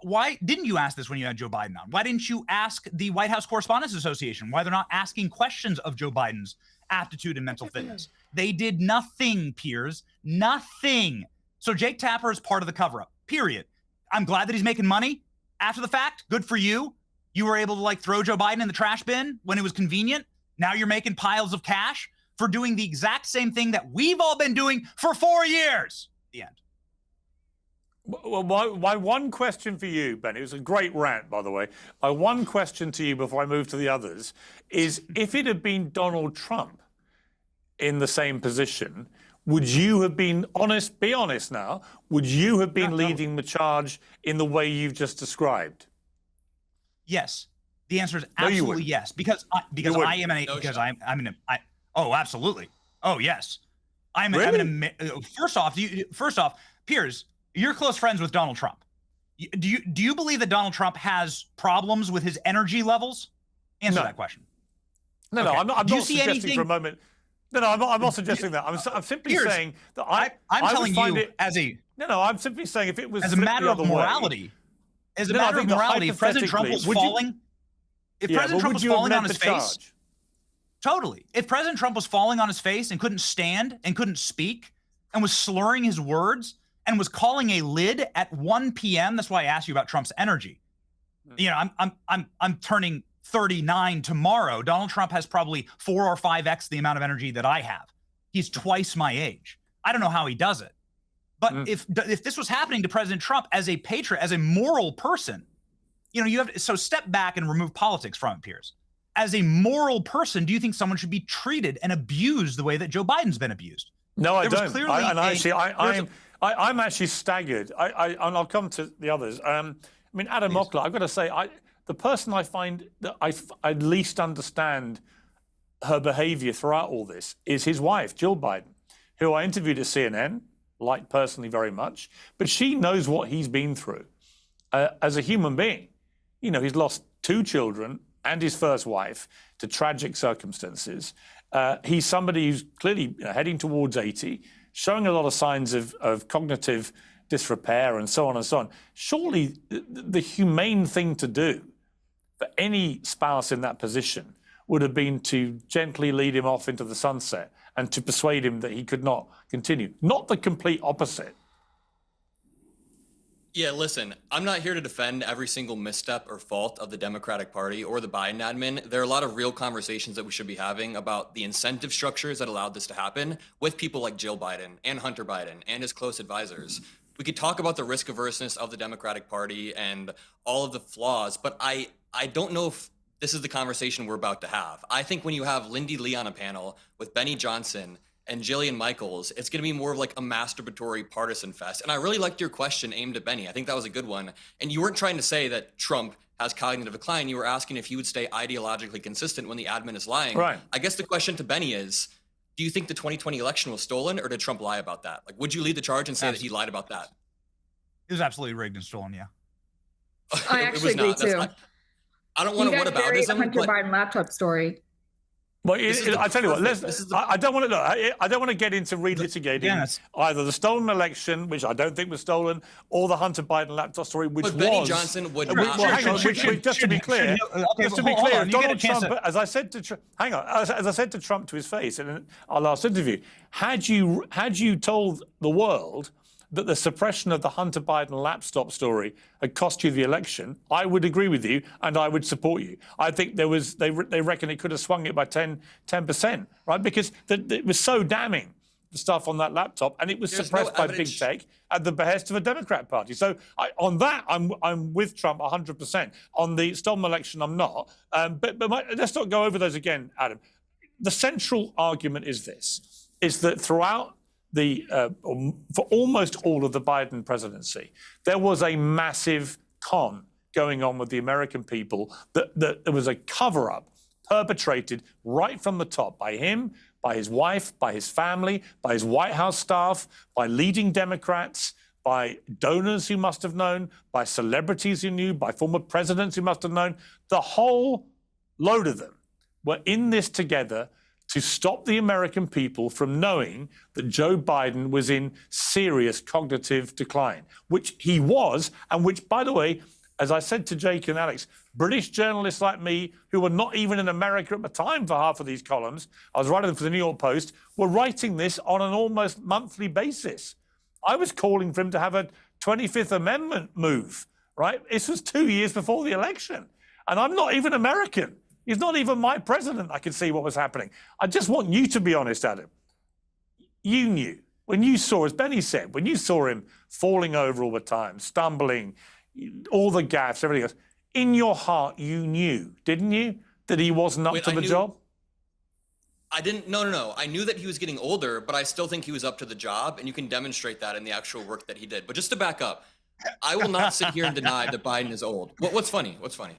Why didn't you ask this when you had Joe Biden on? Why didn't you ask the White House Correspondents Association why they're not asking questions of Joe Biden's aptitude and mental fitness? They did nothing, Piers. Nothing. So Jake Tapper is part of the cover-up, period. I'm glad that he's making money after the fact. Good for you. You were able to throw Joe Biden in the trash bin when it was convenient. Now you're making piles of cash for doing the exact same thing that we've all been doing for 4 years. The end. Well, my one question for you, Ben, it was a great rant, by the way. My one question to you before I move to the others is, if it had been Donald Trump in the same position, would you have been honest? Be honest now. Would you have been leading the charge in the way you've just described? Yes. The answer is absolutely yes. Because I'm oh, absolutely. Oh, yes. First off, Piers, you're close friends with Donald Trump. Do you believe that Donald Trump has problems with his energy levels? Answer that question. No, I'm not suggesting for a moment. No, I'm not suggesting that. I'm simply saying that I'm telling you as a I'm simply saying if it was as a matter of morality, if President Trump was falling, on his face, totally. If President Trump was falling on his face and couldn't stand and couldn't speak and was slurring his words and was calling a lid at 1 p.m., that's why I asked you about Trump's energy. You know, I'm turning 39 tomorrow. Donald Trump has probably 4 or 5x the amount of energy that I have. He's twice my age. I don't know how he does it. But if this was happening to President Trump as a patriot, as a moral person, you know, you have to, so step back and remove politics from it, Piers. As a moral person, do you think someone should be treated and abused the way that Joe Biden's been abused? No, I don't. I'm actually staggered. And I'll come to the others. I mean, Adam Mockler, I've got to say, the person I find that I least understand her behavior throughout all this is his wife, Jill Biden, who I interviewed at CNN, liked personally very much, but she knows what he's been through as a human being. You know, he's lost 2 children and his first wife to tragic circumstances. He's somebody who's clearly heading towards 80, showing a lot of signs of cognitive disrepair and so on and so on. Surely the humane thing to do for any spouse in that position would have been to gently lead him off into the sunset and to persuade him that he could not continue. Not the complete opposite. Yeah, listen, I'm not here to defend every single misstep or fault of the Democratic Party or the Biden admin. There are a lot of real conversations that we should be having about the incentive structures that allowed this to happen with people like Jill Biden and Hunter Biden and his close advisors. We could talk about the risk averseness of the Democratic Party and all of the flaws, but I don't know if this is the conversation we're about to have. I think when you have Lindy Li on a panel with Benny Johnson and Jillian Michaels, it's going to be more of like a masturbatory partisan fest. And I really liked your question aimed at Benny. I think that was a good one. And you weren't trying to say that Trump has cognitive decline. You were asking if he would stay ideologically consistent when the admin is lying. Right. I guess the question to Benny is, do you think the 2020 election was stolen, or did Trump lie about that? Like, would you lead the charge and say that he lied about that? It was absolutely rigged and stolen, yeah. I actually agree too. I don't want to whataboutism. Hunter Biden laptop story. Well, I tell you what. I don't want to. I don't want to get into relitigating either the stolen election, which I don't think was stolen, or the Hunter Biden laptop story, which was. Benny Johnson would not. Just to be clear, if Donald Trump, as I said to Trump to his face in our last interview, had you told the world that the suppression of the Hunter Biden laptop story had cost you the election, I would agree with you and I would support you. I think they reckon it could have swung it by 10%, right? Because it was so damning, the stuff on that laptop, and it was suppressed by big tech at the behest of a Democrat party. So on that, I'm with Trump 100%. On the stolen election, I'm not. Let's not go over those again, Adam. The central argument is this, is that throughout for almost all of the Biden presidency, there was a massive con going on with the American people, that there was a cover-up perpetrated right from the top by him, by his wife, by his family, by his White House staff, by leading Democrats, by donors who must have known, by celebrities who knew, by former presidents who must have known. The whole load of them were in this together to stop the American people from knowing that Joe Biden was in serious cognitive decline, which he was, and which, by the way, as I said to Jake and Alex, British journalists like me, who were not even in America at the time for half of these columns, I was writing them for the New York Post, were writing this on an almost monthly basis. I was calling for him to have a 25th Amendment move, right? This was 2 years before the election. And I'm not even American. He's not even my president. I could see what was happening. I just want you to be honest, Adam. You knew. When you saw, as Benny said, when you saw him falling over all the time, stumbling, all the gaffes, everything else, in your heart you knew, didn't you, that he wasn't up to the job? I didn't. No. I knew that he was getting older, but I still think he was up to the job, and you can demonstrate that in the actual work that he did. But just to back up, I will not sit here and deny that Biden is old. What's funny? What's funny?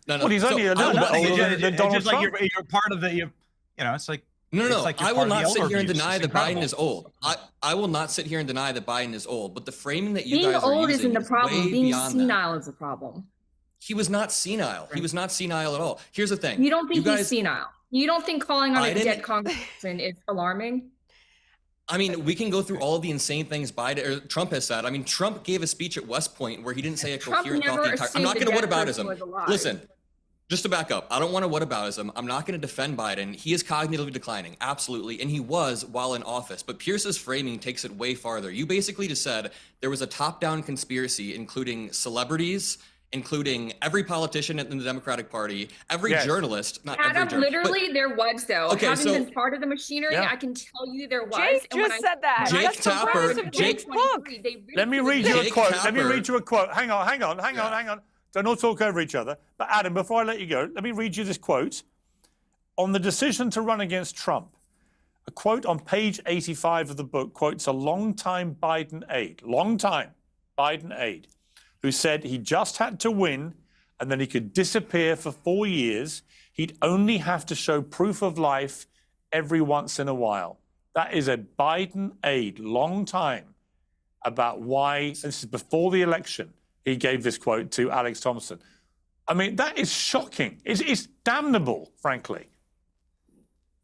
No. Well, he's only a little bit older than Donald Trump. Like you're part of the, it's like. No. Like I will not sit here and deny that Biden is old. I will not sit here and deny that Biden is old. But the framing that you guys are using being old isn't the problem. Being senile that. is the problem. He was not senile. He was not senile at all. Here's the thing. You don't think he's senile? You don't think calling on a dead congressman is alarming? I mean, we can go through all of the insane things Trump has said. I mean, Trump gave a speech at West Point where he didn't say a coherent thought the entire. I'm not going to whataboutism. Listen, just to back up, I don't want to whataboutism. I'm not going to defend Biden. He is cognitively declining, absolutely, and he was while in office. But Pierce's framing takes it way farther. You basically just said there was a top-down conspiracy, including celebrities, including every politician in the Democratic Party, every journalist, not Adam, every journalist. Literally, there was, though. Okay, Having been part of the machinery, I can tell you there was. Jake just said that. Jake Tapper. Jake's book. Let me read you a quote. Let me read you a quote. Hang on. Don't all talk over each other. But Adam, before I let you go, let me read you this quote. On the decision to run against Trump, a quote on page 85 of the book quotes a longtime Biden aide, who said he just had to win and then he could disappear for 4 years. He'd only have to show proof of life every once in a while. That is a Biden aide, long time, about why, this is before the election, he gave this quote to Alex Thompson. I mean, that is shocking. It's damnable, frankly.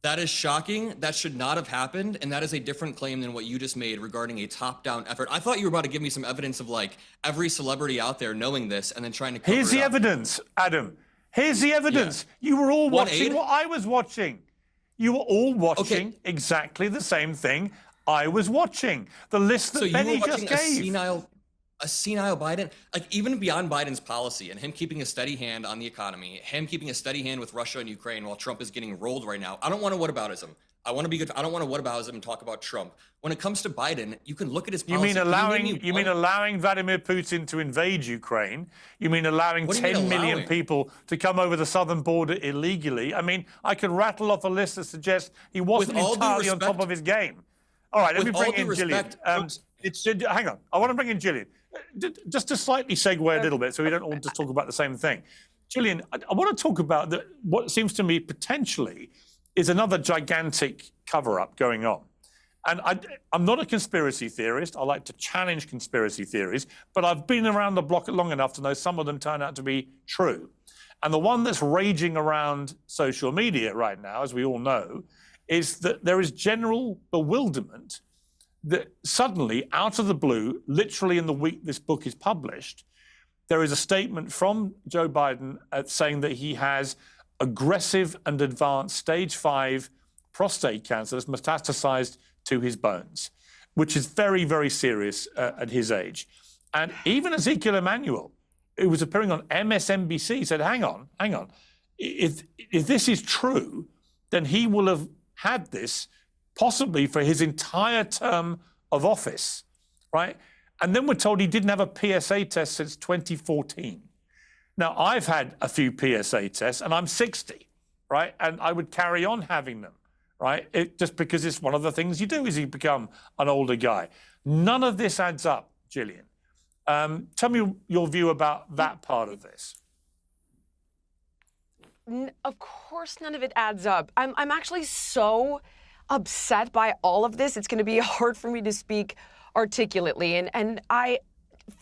That is shocking. That should not have happened. And that is a different claim than what you just made regarding a top-down effort. I thought you were about to give me some evidence of like every celebrity out there knowing this and then trying to cover Here's the it up. evidence, Adam. Here's the evidence. Yeah. You were all watching what I was watching. You were all watching exactly the same thing I was watching. The list that Benny just gave. A senile Biden, like even beyond Biden's policy and him keeping a steady hand on the economy, him keeping a steady hand with Russia and Ukraine while Trump is getting rolled right now. I don't want to whataboutism. I want to be good. I don't want to whataboutism and talk about Trump. When it comes to Biden, you can look at his policy. You mean allowing Vladimir Putin to invade Ukraine? You mean allowing 10 million people to come over the southern border illegally? I mean, I could rattle off a list that suggests he wasn't entirely on top of his game. All right, let me bring in Jillian. Hang on. I want to bring in Jillian. Just to slightly segue a little bit so we don't all just talk about the same thing. Jillian, I want to talk about what seems to me potentially is another gigantic cover-up going on. And I'm not a conspiracy theorist. I like to challenge conspiracy theories, but I've been around the block long enough to know some of them turn out to be true. And the one that's raging around social media right now, as we all know, is that there is general bewilderment that suddenly, out of the blue, literally in the week this book is published, there is a statement from Joe Biden saying that he has aggressive and advanced stage 5 prostate cancer that's metastasized to his bones, which is very, very serious at his age. And even Ezekiel Emanuel, who was appearing on MSNBC, said, hang on. If this is true, then he will have had this possibly for his entire term of office, right? And then we're told he didn't have a PSA test since 2014. Now, I've had a few PSA tests, and I'm 60, right? And I would carry on having them, right? Just because it's one of the things you do as you become an older guy. None of this adds up, Jillian. Tell me your view about that part of this. Of course, none of it adds up. I'm actually so upset by all of this. It's going to be hard for me to speak articulately. And I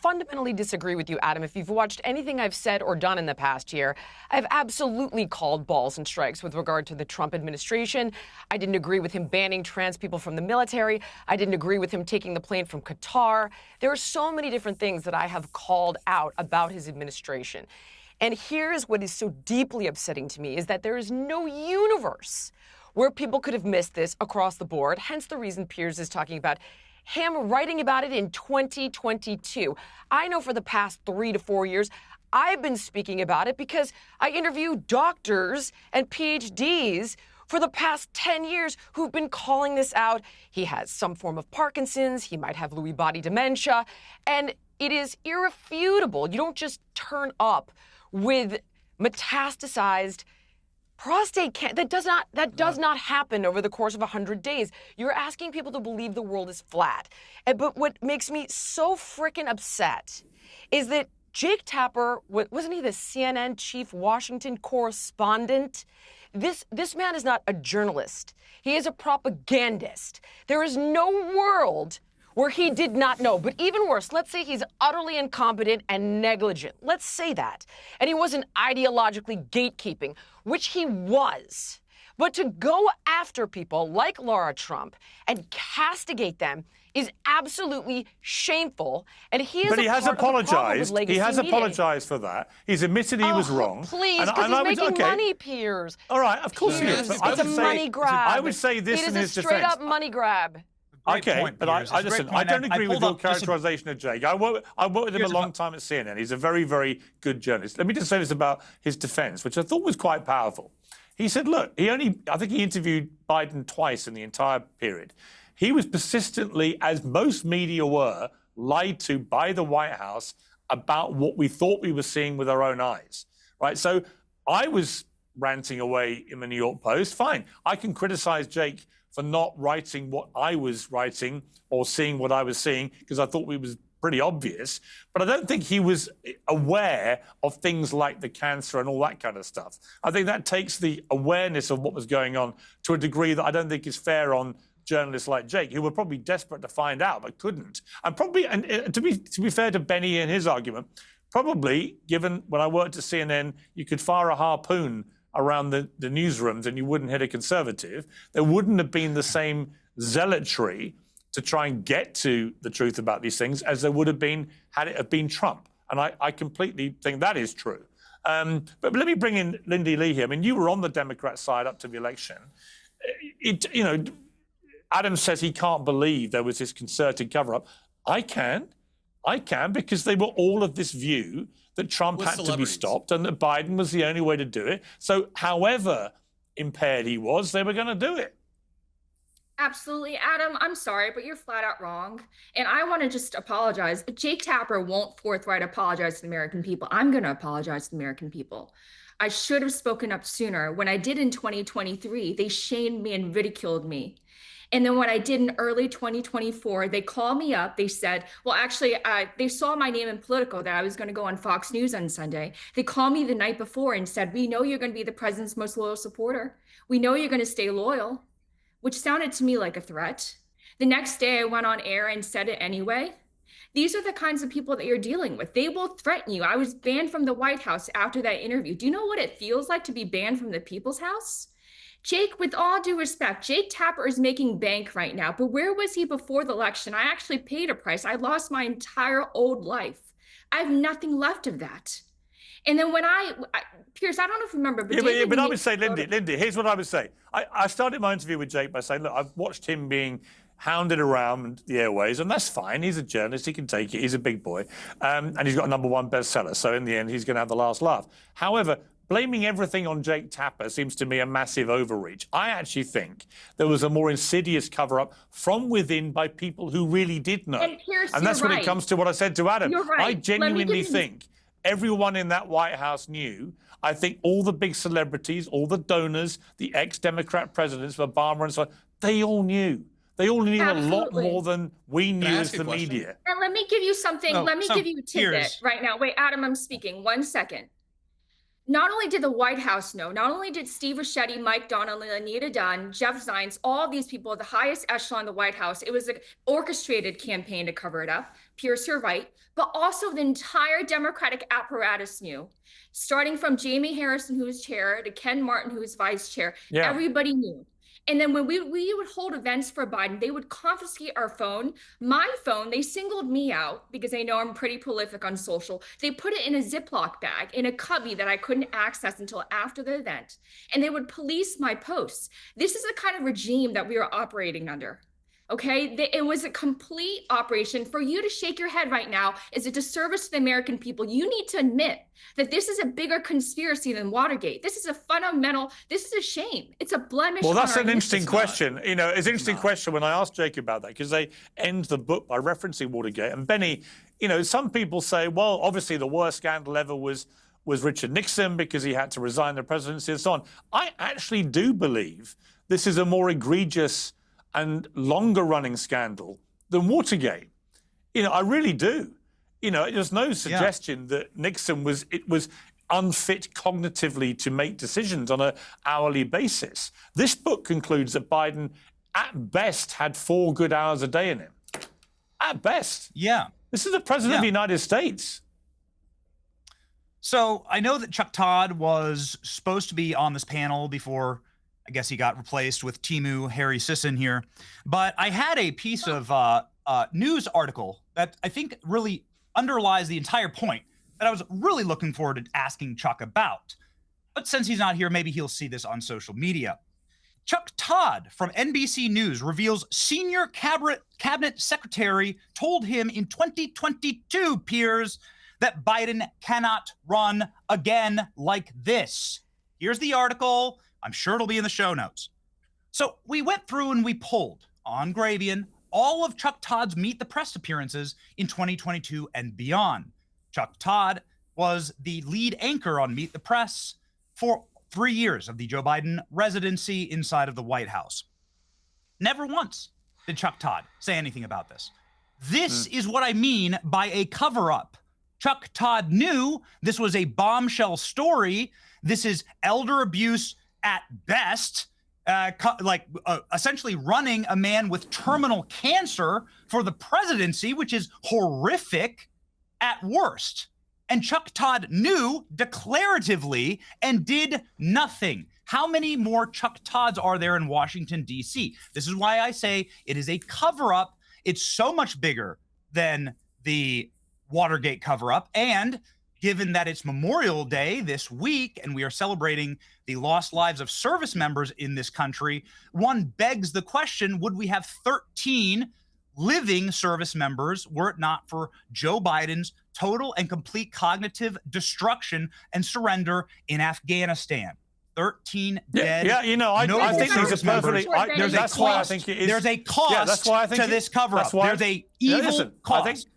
fundamentally disagree with you, Adam. If you've watched anything I've said or done in the past year, I've absolutely called balls and strikes with regard to the Trump administration. I didn't agree with him banning trans people from the military. I didn't agree with him taking the plane from Qatar. There are so many different things that I have called out about his administration. And here's what is so deeply upsetting to me is that there is no universe where people could have missed this across the board, hence the reason Piers is talking about him writing about it in 2022. I know for the past 3 to 4 years, I've been speaking about it because I interview doctors and PhDs for the past 10 years who've been calling this out. He has some form of Parkinson's. He might have Lewy body dementia. And it is irrefutable. You don't just turn up with metastasized prostate cancer. That does not happen over the course of 100 days. You're asking people to believe the world is flat. But what makes me so freaking upset is that Jake Tapper, wasn't he the CNN chief Washington correspondent? This man is not a journalist. He is a propagandist. There is no world where he did not know. But even worse, let's say he's utterly incompetent and negligent. Let's say that. And he wasn't ideologically gatekeeping, which he was. But to go after people like Laura Trump and castigate them is absolutely shameful. And he is But he has apologized. He has media. apologized for that. He's admitted he was wrong. Please, because he's making money, Piers. All right, of course he is. It's a money grab. I would say this in his defense. It is a straight-up money grab. Okay, point, but Piers. I listen. I don't agree with your characterization of Jake. I worked with him a long time at CNN. He's a very, very good journalist. Let me just say this about his defense, which I thought was quite powerful. He said, look, I think he interviewed Biden twice in the entire period. He was persistently, as most media were, lied to by the White House about what we thought we were seeing with our own eyes, right? So I was ranting away in the New York Post. Fine, I can criticize Jake for not writing what I was writing or seeing what I was seeing because I thought it was pretty obvious. But I don't think he was aware of things like the cancer and all that kind of stuff. I think that takes the awareness of what was going on to a degree that I don't think is fair on journalists like Jake, who were probably desperate to find out but couldn't. And probably, and to be fair to Benny and his argument, probably, given when I worked at CNN, you could fire a harpoon around the newsrooms and you wouldn't hit a conservative. There wouldn't have been the same zealotry to try and get to the truth about these things as there would have been had it have been Trump. And I completely think that is true. But let me bring in Lindy Li here. I mean, you were on the Democrat side up to the election. Adam says he can't believe there was this concerted cover-up. I can, because they were all of this view that Trump had to be stopped and that Biden was the only way to do it. So however impaired he was, they were going to do it. Absolutely, Adam. I'm sorry, but you're flat out wrong. And I want to just apologize. Jake Tapper won't forthright apologize to the American people. I'm going to apologize to the American people. I should have spoken up sooner. When I did in 2023, they shamed me and ridiculed me. And then when I did in early 2024, they called me up. They said, well, actually, they saw my name in Politico that I was going to go on Fox News on Sunday. They called me the night before and said, we know you're going to be the president's most loyal supporter. We know you're going to stay loyal, which sounded to me like a threat. The next day, I went on air and said it anyway. These are the kinds of people that you're dealing with. They will threaten you. I was banned from the White House after that interview. Do you know what it feels like to be banned from the People's House? Jake, with all due respect, Jake Tapper is making bank right now, but where was he before the election? I actually paid a price. I lost my entire old life. I have nothing left of that. And then when Piers, I don't know if you remember, but but I would say, Lindy, here's what I would say. I started my interview with Jake by saying, look, I've watched him being hounded around the airways, and that's fine. He's a journalist. He can take it. He's a big boy. And he's got a #1 bestseller. So in the end, he's going to have the last laugh. However, blaming everything on Jake Tapper seems to me a massive overreach. I actually think there was a more insidious cover-up from within by people who really did know. And Piers, and that's when it comes to what I said to Adam. You're right. I genuinely think everyone in that White House knew. I think all the big celebrities, all the donors, the ex-Democrat presidents, Obama and so on, they all knew. They all knew a lot more than we knew as the media. And let me give you something. Let me give you a tidbit right now. Wait, Adam, I'm speaking. 1 second. Not only did the White House know, not only did Steve Ricchetti, Mike Donnelly, Anita Dunn, Jeff Zients, all these people at the highest echelon of the White House, it was an orchestrated campaign to cover it up. Piers, you're right. But also the entire Democratic apparatus knew, starting from Jamie Harrison, who was chair, to Ken Martin, who was vice chair. Yeah. Everybody knew. And then when we would hold events for Biden, they would confiscate our phone. My phone, they singled me out because they know I'm pretty prolific on social. They put it in a Ziploc bag, in a cubby that I couldn't access until after the event. And they would police my posts. This is the kind of regime that we are operating under. Okay, it was a complete operation. For you to shake your head right now is a disservice to the American people. You need to admit that this is a bigger conspiracy than Watergate. This is this is a shame. It's a blemish. Well, that's on an interesting question. You know, it's an interesting question when I asked Jake about that, because they end the book by referencing Watergate. And Benny, you know, some people say, well, obviously the worst scandal ever was Richard Nixon because he had to resign the presidency and so on. I actually do believe this is a more egregious and longer-running scandal than Watergate. You know, I really do. You know, there's no suggestion that Nixon was unfit cognitively to make decisions on an hourly basis. This book concludes that Biden, at best, had 4 good hours a day in him. At best. Yeah. This is the president of the United States. So I know that Chuck Todd was supposed to be on this panel before, I guess he got replaced with Timu Harry Sisson here. But I had a piece of news article that I think really underlies the entire point that I was really looking forward to asking Chuck about. But since he's not here, maybe he'll see this on social media. Chuck Todd from NBC News reveals senior cabinet secretary told him in 2022, Piers, that Biden cannot run again like this. Here's the article. I'm sure it'll be in the show notes. So we went through and we pulled on Gravian all of Chuck Todd's Meet the Press appearances in 2022 and beyond. Chuck Todd was the lead anchor on Meet the Press for 3 years of the Joe Biden residency inside of the White House. Never once did Chuck Todd say anything about this. This is what I mean by a cover-up. Chuck Todd knew this was a bombshell story. This is elder abuse at best, essentially running a man with terminal cancer for the presidency, which is horrific at worst. And Chuck Todd knew declaratively and did nothing. How many more Chuck Todds are there in Washington, D.C.? This is why I say it is a cover-up. It's so much bigger than the Watergate cover-up. And given that it's Memorial Day this week and we are celebrating the lost lives of service members in this country, one begs the question, would we have 13 living service members were it not for Joe Biden's total and complete cognitive destruction and surrender in Afghanistan? 13 dead. Yeah, you know, I think these are perfectly. That's why I think it is. There's a cost to this cover-up. There's a evil cost.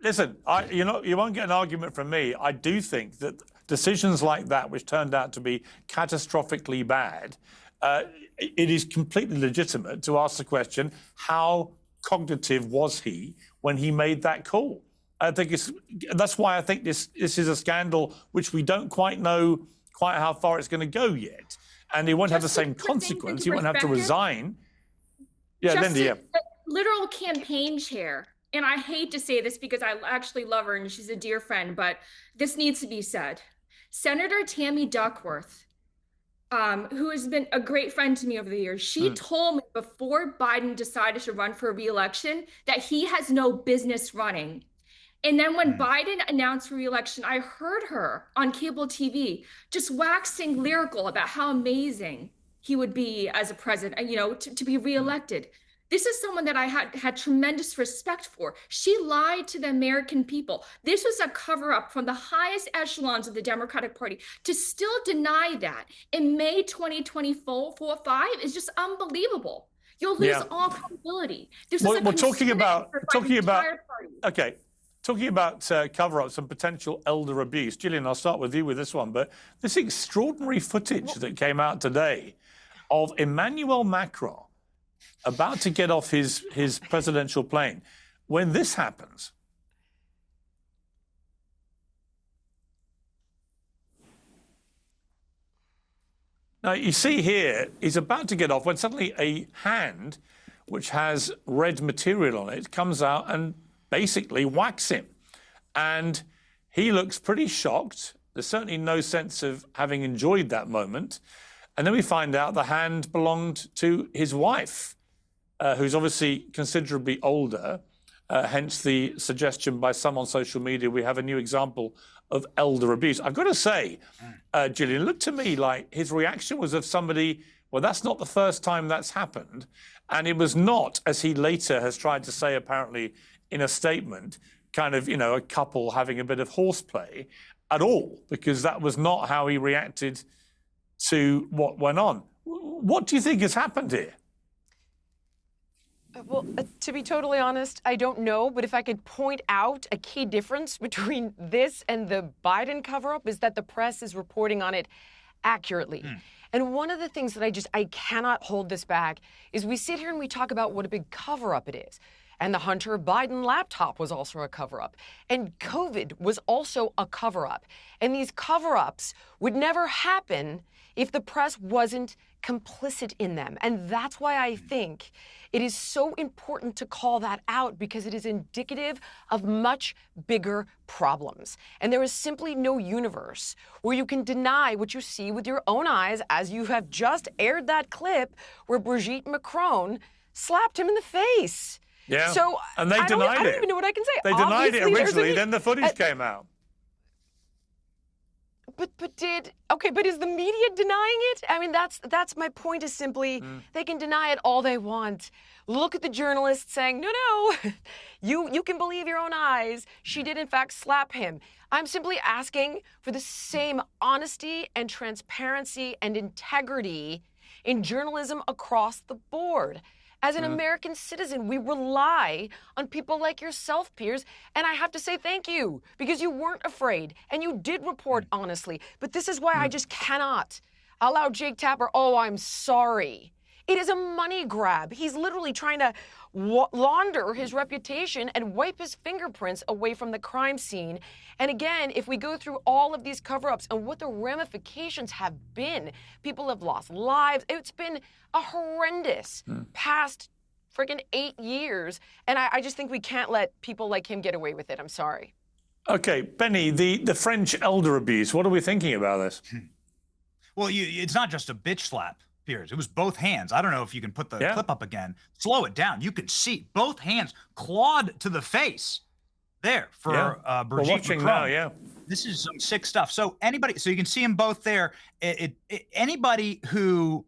Listen, you know, you won't get an argument from me. I do think that decisions like that, which turned out to be catastrophically bad, it is completely legitimate to ask the question, how cognitive was he when he made that call? I think that's why I think this is a scandal which we don't quite know how far it's going to go yet, and it won't have the same consequence. You won't have to resign. Yeah, Lindy. Yeah. Literal campaign chair. And I hate to say this because I actually love her and she's a dear friend, but this needs to be said. Senator Tammy Duckworth, who has been a great friend to me over the years, she told me before Biden decided to run for re-election that he has no business running. And then when Biden announced re-election, I heard her on cable TV just waxing lyrical about how amazing he would be as a president, you know, to be re-elected. This is someone that I had tremendous respect for. She lied to the American people. This was a cover-up from the highest echelons of the Democratic Party. To still deny that in May 2024-5 is just unbelievable. You'll lose all credibility. We're talking about cover-ups and potential elder abuse. Jillian, I'll start with you with this one. But this extraordinary footage that came out today of Emmanuel Macron about to get off his presidential plane. When this happens, now you see here, he's about to get off when suddenly a hand which has red material on it comes out and basically whacks him. And he looks pretty shocked. There's certainly no sense of having enjoyed that moment. And then we find out the hand belonged to his wife, who's obviously considerably older, hence the suggestion by some on social media we have a new example of elder abuse. I've got to say, Jillian, looked to me like his reaction was of somebody Well, that's not the first time that's happened. And it was not, as he later has tried to say, apparently, in a statement, kind of, a couple having a bit of horseplay at all, because that was not how he reacted to what went on. What do you think has happened here? Well, to be totally honest, I don't know. But if I could point out a key difference between this and the Biden cover-up is that the press is reporting on it accurately. And one of the things that I cannot hold this back is we sit here and we talk about what a big cover-up it is. And the Hunter Biden laptop was also a cover-up. And COVID was also a cover-up. And these cover-ups would never happen if the press wasn't complicit in them. And that's why I think it is so important to call that out, because it is indicative of much bigger problems. And there is simply no universe where you can deny what you see with your own eyes, as you have just aired that clip where Brigitte Macron slapped him in the face. Yeah, so and they denied it. I don't even know what I can say. They denied it originally, then the footage came out. But is the media denying it? I mean, that's my point, is simply they can deny it all they want. Look at the journalists saying, no, you can believe your own eyes. She did, in fact, slap him. I'm simply asking for the same honesty and transparency and integrity in journalism across the board. As an American citizen, we rely on people like yourself, Piers, and I have to say thank you, because you weren't afraid and you did report honestly. But this is why I just cannot allow Jake Tapper, I'm sorry. It is a money grab. He's literally trying to launder his reputation and wipe his fingerprints away from the crime scene. And again, if we go through all of these cover-ups and what the ramifications have been, people have lost lives. It's been a horrendous past friggin' 8 years. And I just think we can't let people like him get away with it. I'm sorry. Okay, Benny, the French elder abuse, what are we thinking about this? Well, it's not just a bitch slap, Piers. It was both hands. I don't know if you can put the clip up again. Slow it down. You can see both hands clawed to the face there for Brigitte We're watching Macron. now, This is some sick stuff. So you can see them both there. Anybody who...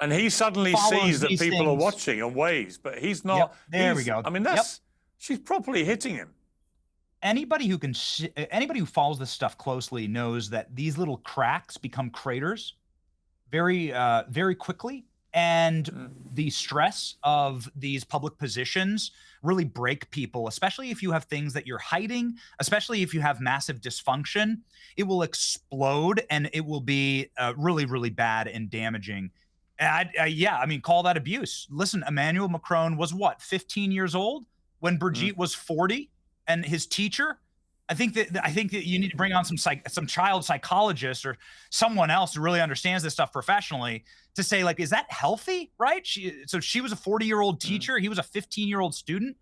And he suddenly sees that people are watching and waves, but he's not. There we go. I mean, she's properly hitting him. Anybody who follows this stuff closely knows that these little cracks become craters very, very quickly. And the stress of these public positions really break people, especially if you have things that you're hiding, especially if you have massive dysfunction. It will explode, and it will be really, really bad and damaging. Call that abuse. Listen, Emmanuel Macron was 15 years old when Brigitte was 40, and his teacher. I think that you need to bring on some child psychologist or someone else who really understands this stuff professionally to say, like, is that healthy? Right? She was a 40-year-old teacher. He was a 15-year-old student.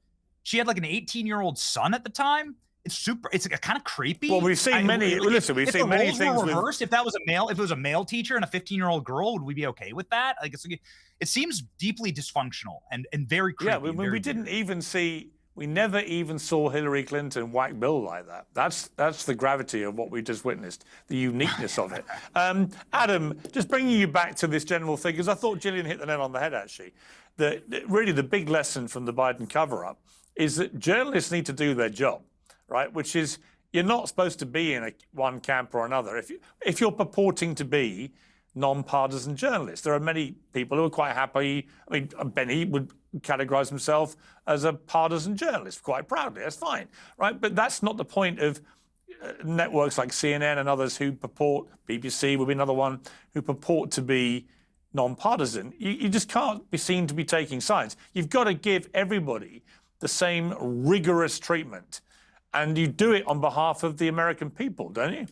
She had like an 18-year-old son at the time. It's kind of creepy. Well, we've seen many. Listen, we've seen many things reversed. If it was a male teacher and a 15-year-old girl, would we be okay with that? Like, it seems deeply dysfunctional and very creepy. Yeah, we never even saw Hillary Clinton whack Bill like that. That's the gravity of what we just witnessed, the uniqueness of it. Adam, just bringing you back to this general thing, because I thought Jillian hit the nail on the head, actually. Really, the big lesson from the Biden cover-up is that journalists need to do their job, right? Which is, you're not supposed to be in one camp or another. If you're purporting to be non-partisan journalists, there are many people who are quite happy. I mean, Benny would categorize himself as a partisan journalist quite proudly. That's fine, right? But that's not the point of networks like CNN and others who purport, BBC would be another one, who purport to be non-partisan. You just can't be seen to be taking sides. You've got to give everybody the same rigorous treatment. And you do it on behalf of the American people, don't you?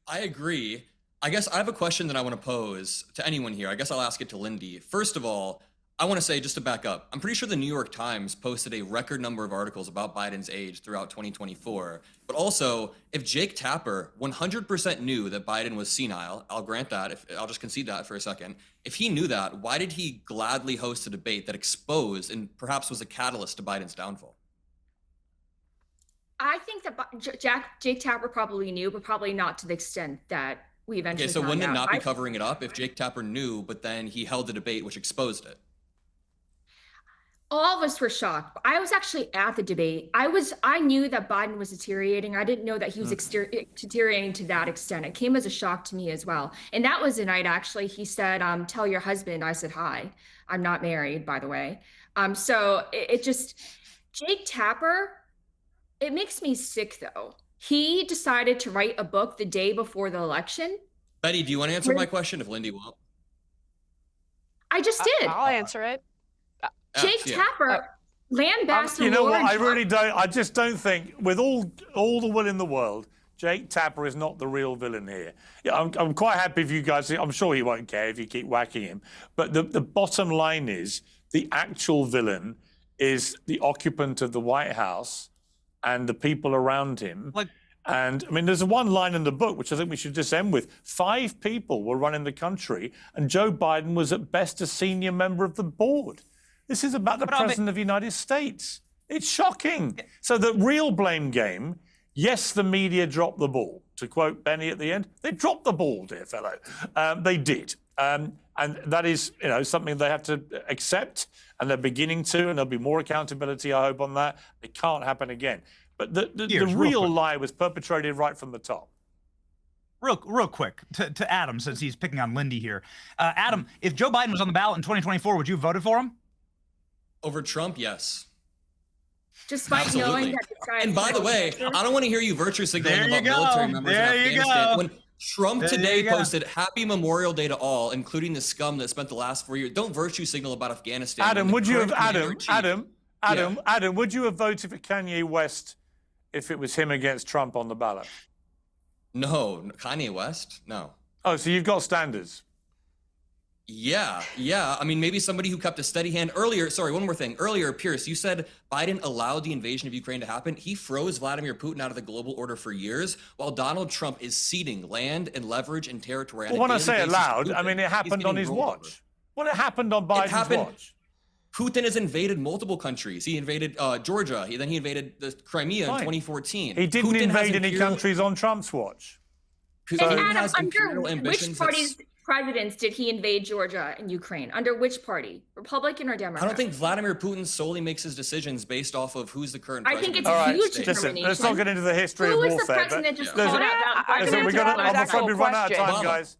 I agree. I guess I have a question that I want to pose to anyone here. I guess I'll ask it to Lindy. First of all, I want to say, just to back up, I'm pretty sure the New York Times posted a record number of articles about Biden's age throughout 2024. But also, if Jake Tapper 100% knew that Biden was senile, I'll grant that, I'll just concede that for a second. If he knew that, why did he gladly host a debate that exposed and perhaps was a catalyst to Biden's downfall? I think that Jake Tapper probably knew, but probably not to the extent that we eventually Okay, so found wouldn't it out. not be covering it up if Jake Tapper knew, but then he held the debate, which exposed it? All of us were shocked. I was actually at the debate. I knew that Biden was deteriorating. I didn't know that he was deteriorating to that extent. It came as a shock to me as well. And that was the night, actually, he said, tell your husband I said hi. I'm not married, by the way. So it just, Jake Tapper, it makes me sick, though. He decided to write a book the day before the election. Betty, do you want to answer my question if Lindy won't? I just did. I'll answer it. Jake Tapper, lambasted. You know what? I Lauren really don't. I just don't think, with all the will in the world, Jake Tapper is not the real villain here. Yeah, I'm quite happy if you guys. I'm sure he won't care if you keep whacking him. But the bottom line is the actual villain is the occupant of the White House and the people around him. And I mean, there's one line in the book which I think we should just end with. 5 people were running the country, and Joe Biden was at best a senior member of the board. This is about the President of the United States. It's shocking. So the real blame game, yes, the media dropped the ball. To quote Benny at the end, they dropped the ball, dear fellow. They did. And that is, something they have to accept, and they're beginning to, and there'll be more accountability, I hope, on that. It can't happen again. But the real lie was perpetrated right from the top. Real quick, to Adam, since he's picking on Lindy here. Adam, if Joe Biden was on the ballot in 2024, would you have voted for him? Over Trump, yes. Despite knowing that this guy. And by the way, I don't want to hear you virtue signaling about military members in Afghanistan. When Trump today posted Happy Memorial Day to all, including the scum that spent the last 4 years. Don't virtue signal about Afghanistan. Adam, would you have would you have voted for Kanye West if it was him against Trump on the ballot? No, Kanye West? No. Oh, so you've got standards. Yeah. I mean, maybe somebody who kept a steady hand earlier. Sorry, one more thing. Earlier, Piers, you said Biden allowed the invasion of Ukraine to happen. He froze Vladimir Putin out of the global order for years, while Donald Trump is ceding land and leverage and territory. Well, when I say allowed, I mean it happened on his watch. Well, it happened on Biden's watch. Putin has invaded multiple countries. He invaded Georgia. Then he invaded the Crimea in 2014. He didn't invade any countries on Trump's watch. And Adam, under which party's presidents did he invade Georgia and Ukraine? Under which party? Republican or Democrat? I don't think Vladimir Putin solely makes his decisions based off of who's the current president. I think it's huge Listen, let's not get into the history of warfare. Who was the president just called out? I'm afraid we've run out of time, guys.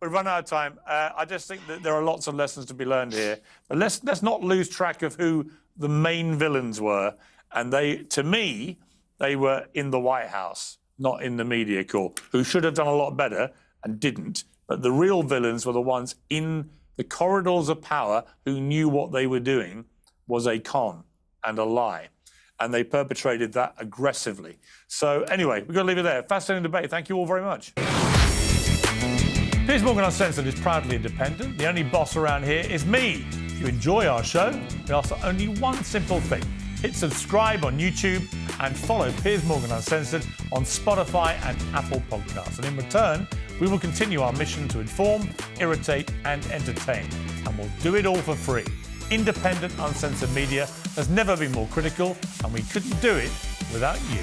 We've run out of time. I just think that there are lots of lessons to be learned here. But let's not lose track of who the main villains were. And to me, they were in the White House, not in the media corps, who should have done a lot better and didn't. But the real villains were the ones in the corridors of power who knew what they were doing was a con and a lie. And they perpetrated that aggressively. So anyway, we've got to leave it there. Fascinating debate. Thank you all very much. Piers Morgan Uncensored is proudly independent. The only boss around here is me. If you enjoy our show, we ask for only one simple thing. Hit subscribe on YouTube and follow Piers Morgan Uncensored on Spotify and Apple Podcasts. And in return, we will continue our mission to inform, irritate, and entertain. And we'll do it all for free. Independent, uncensored media has never been more critical, and we couldn't do it without you.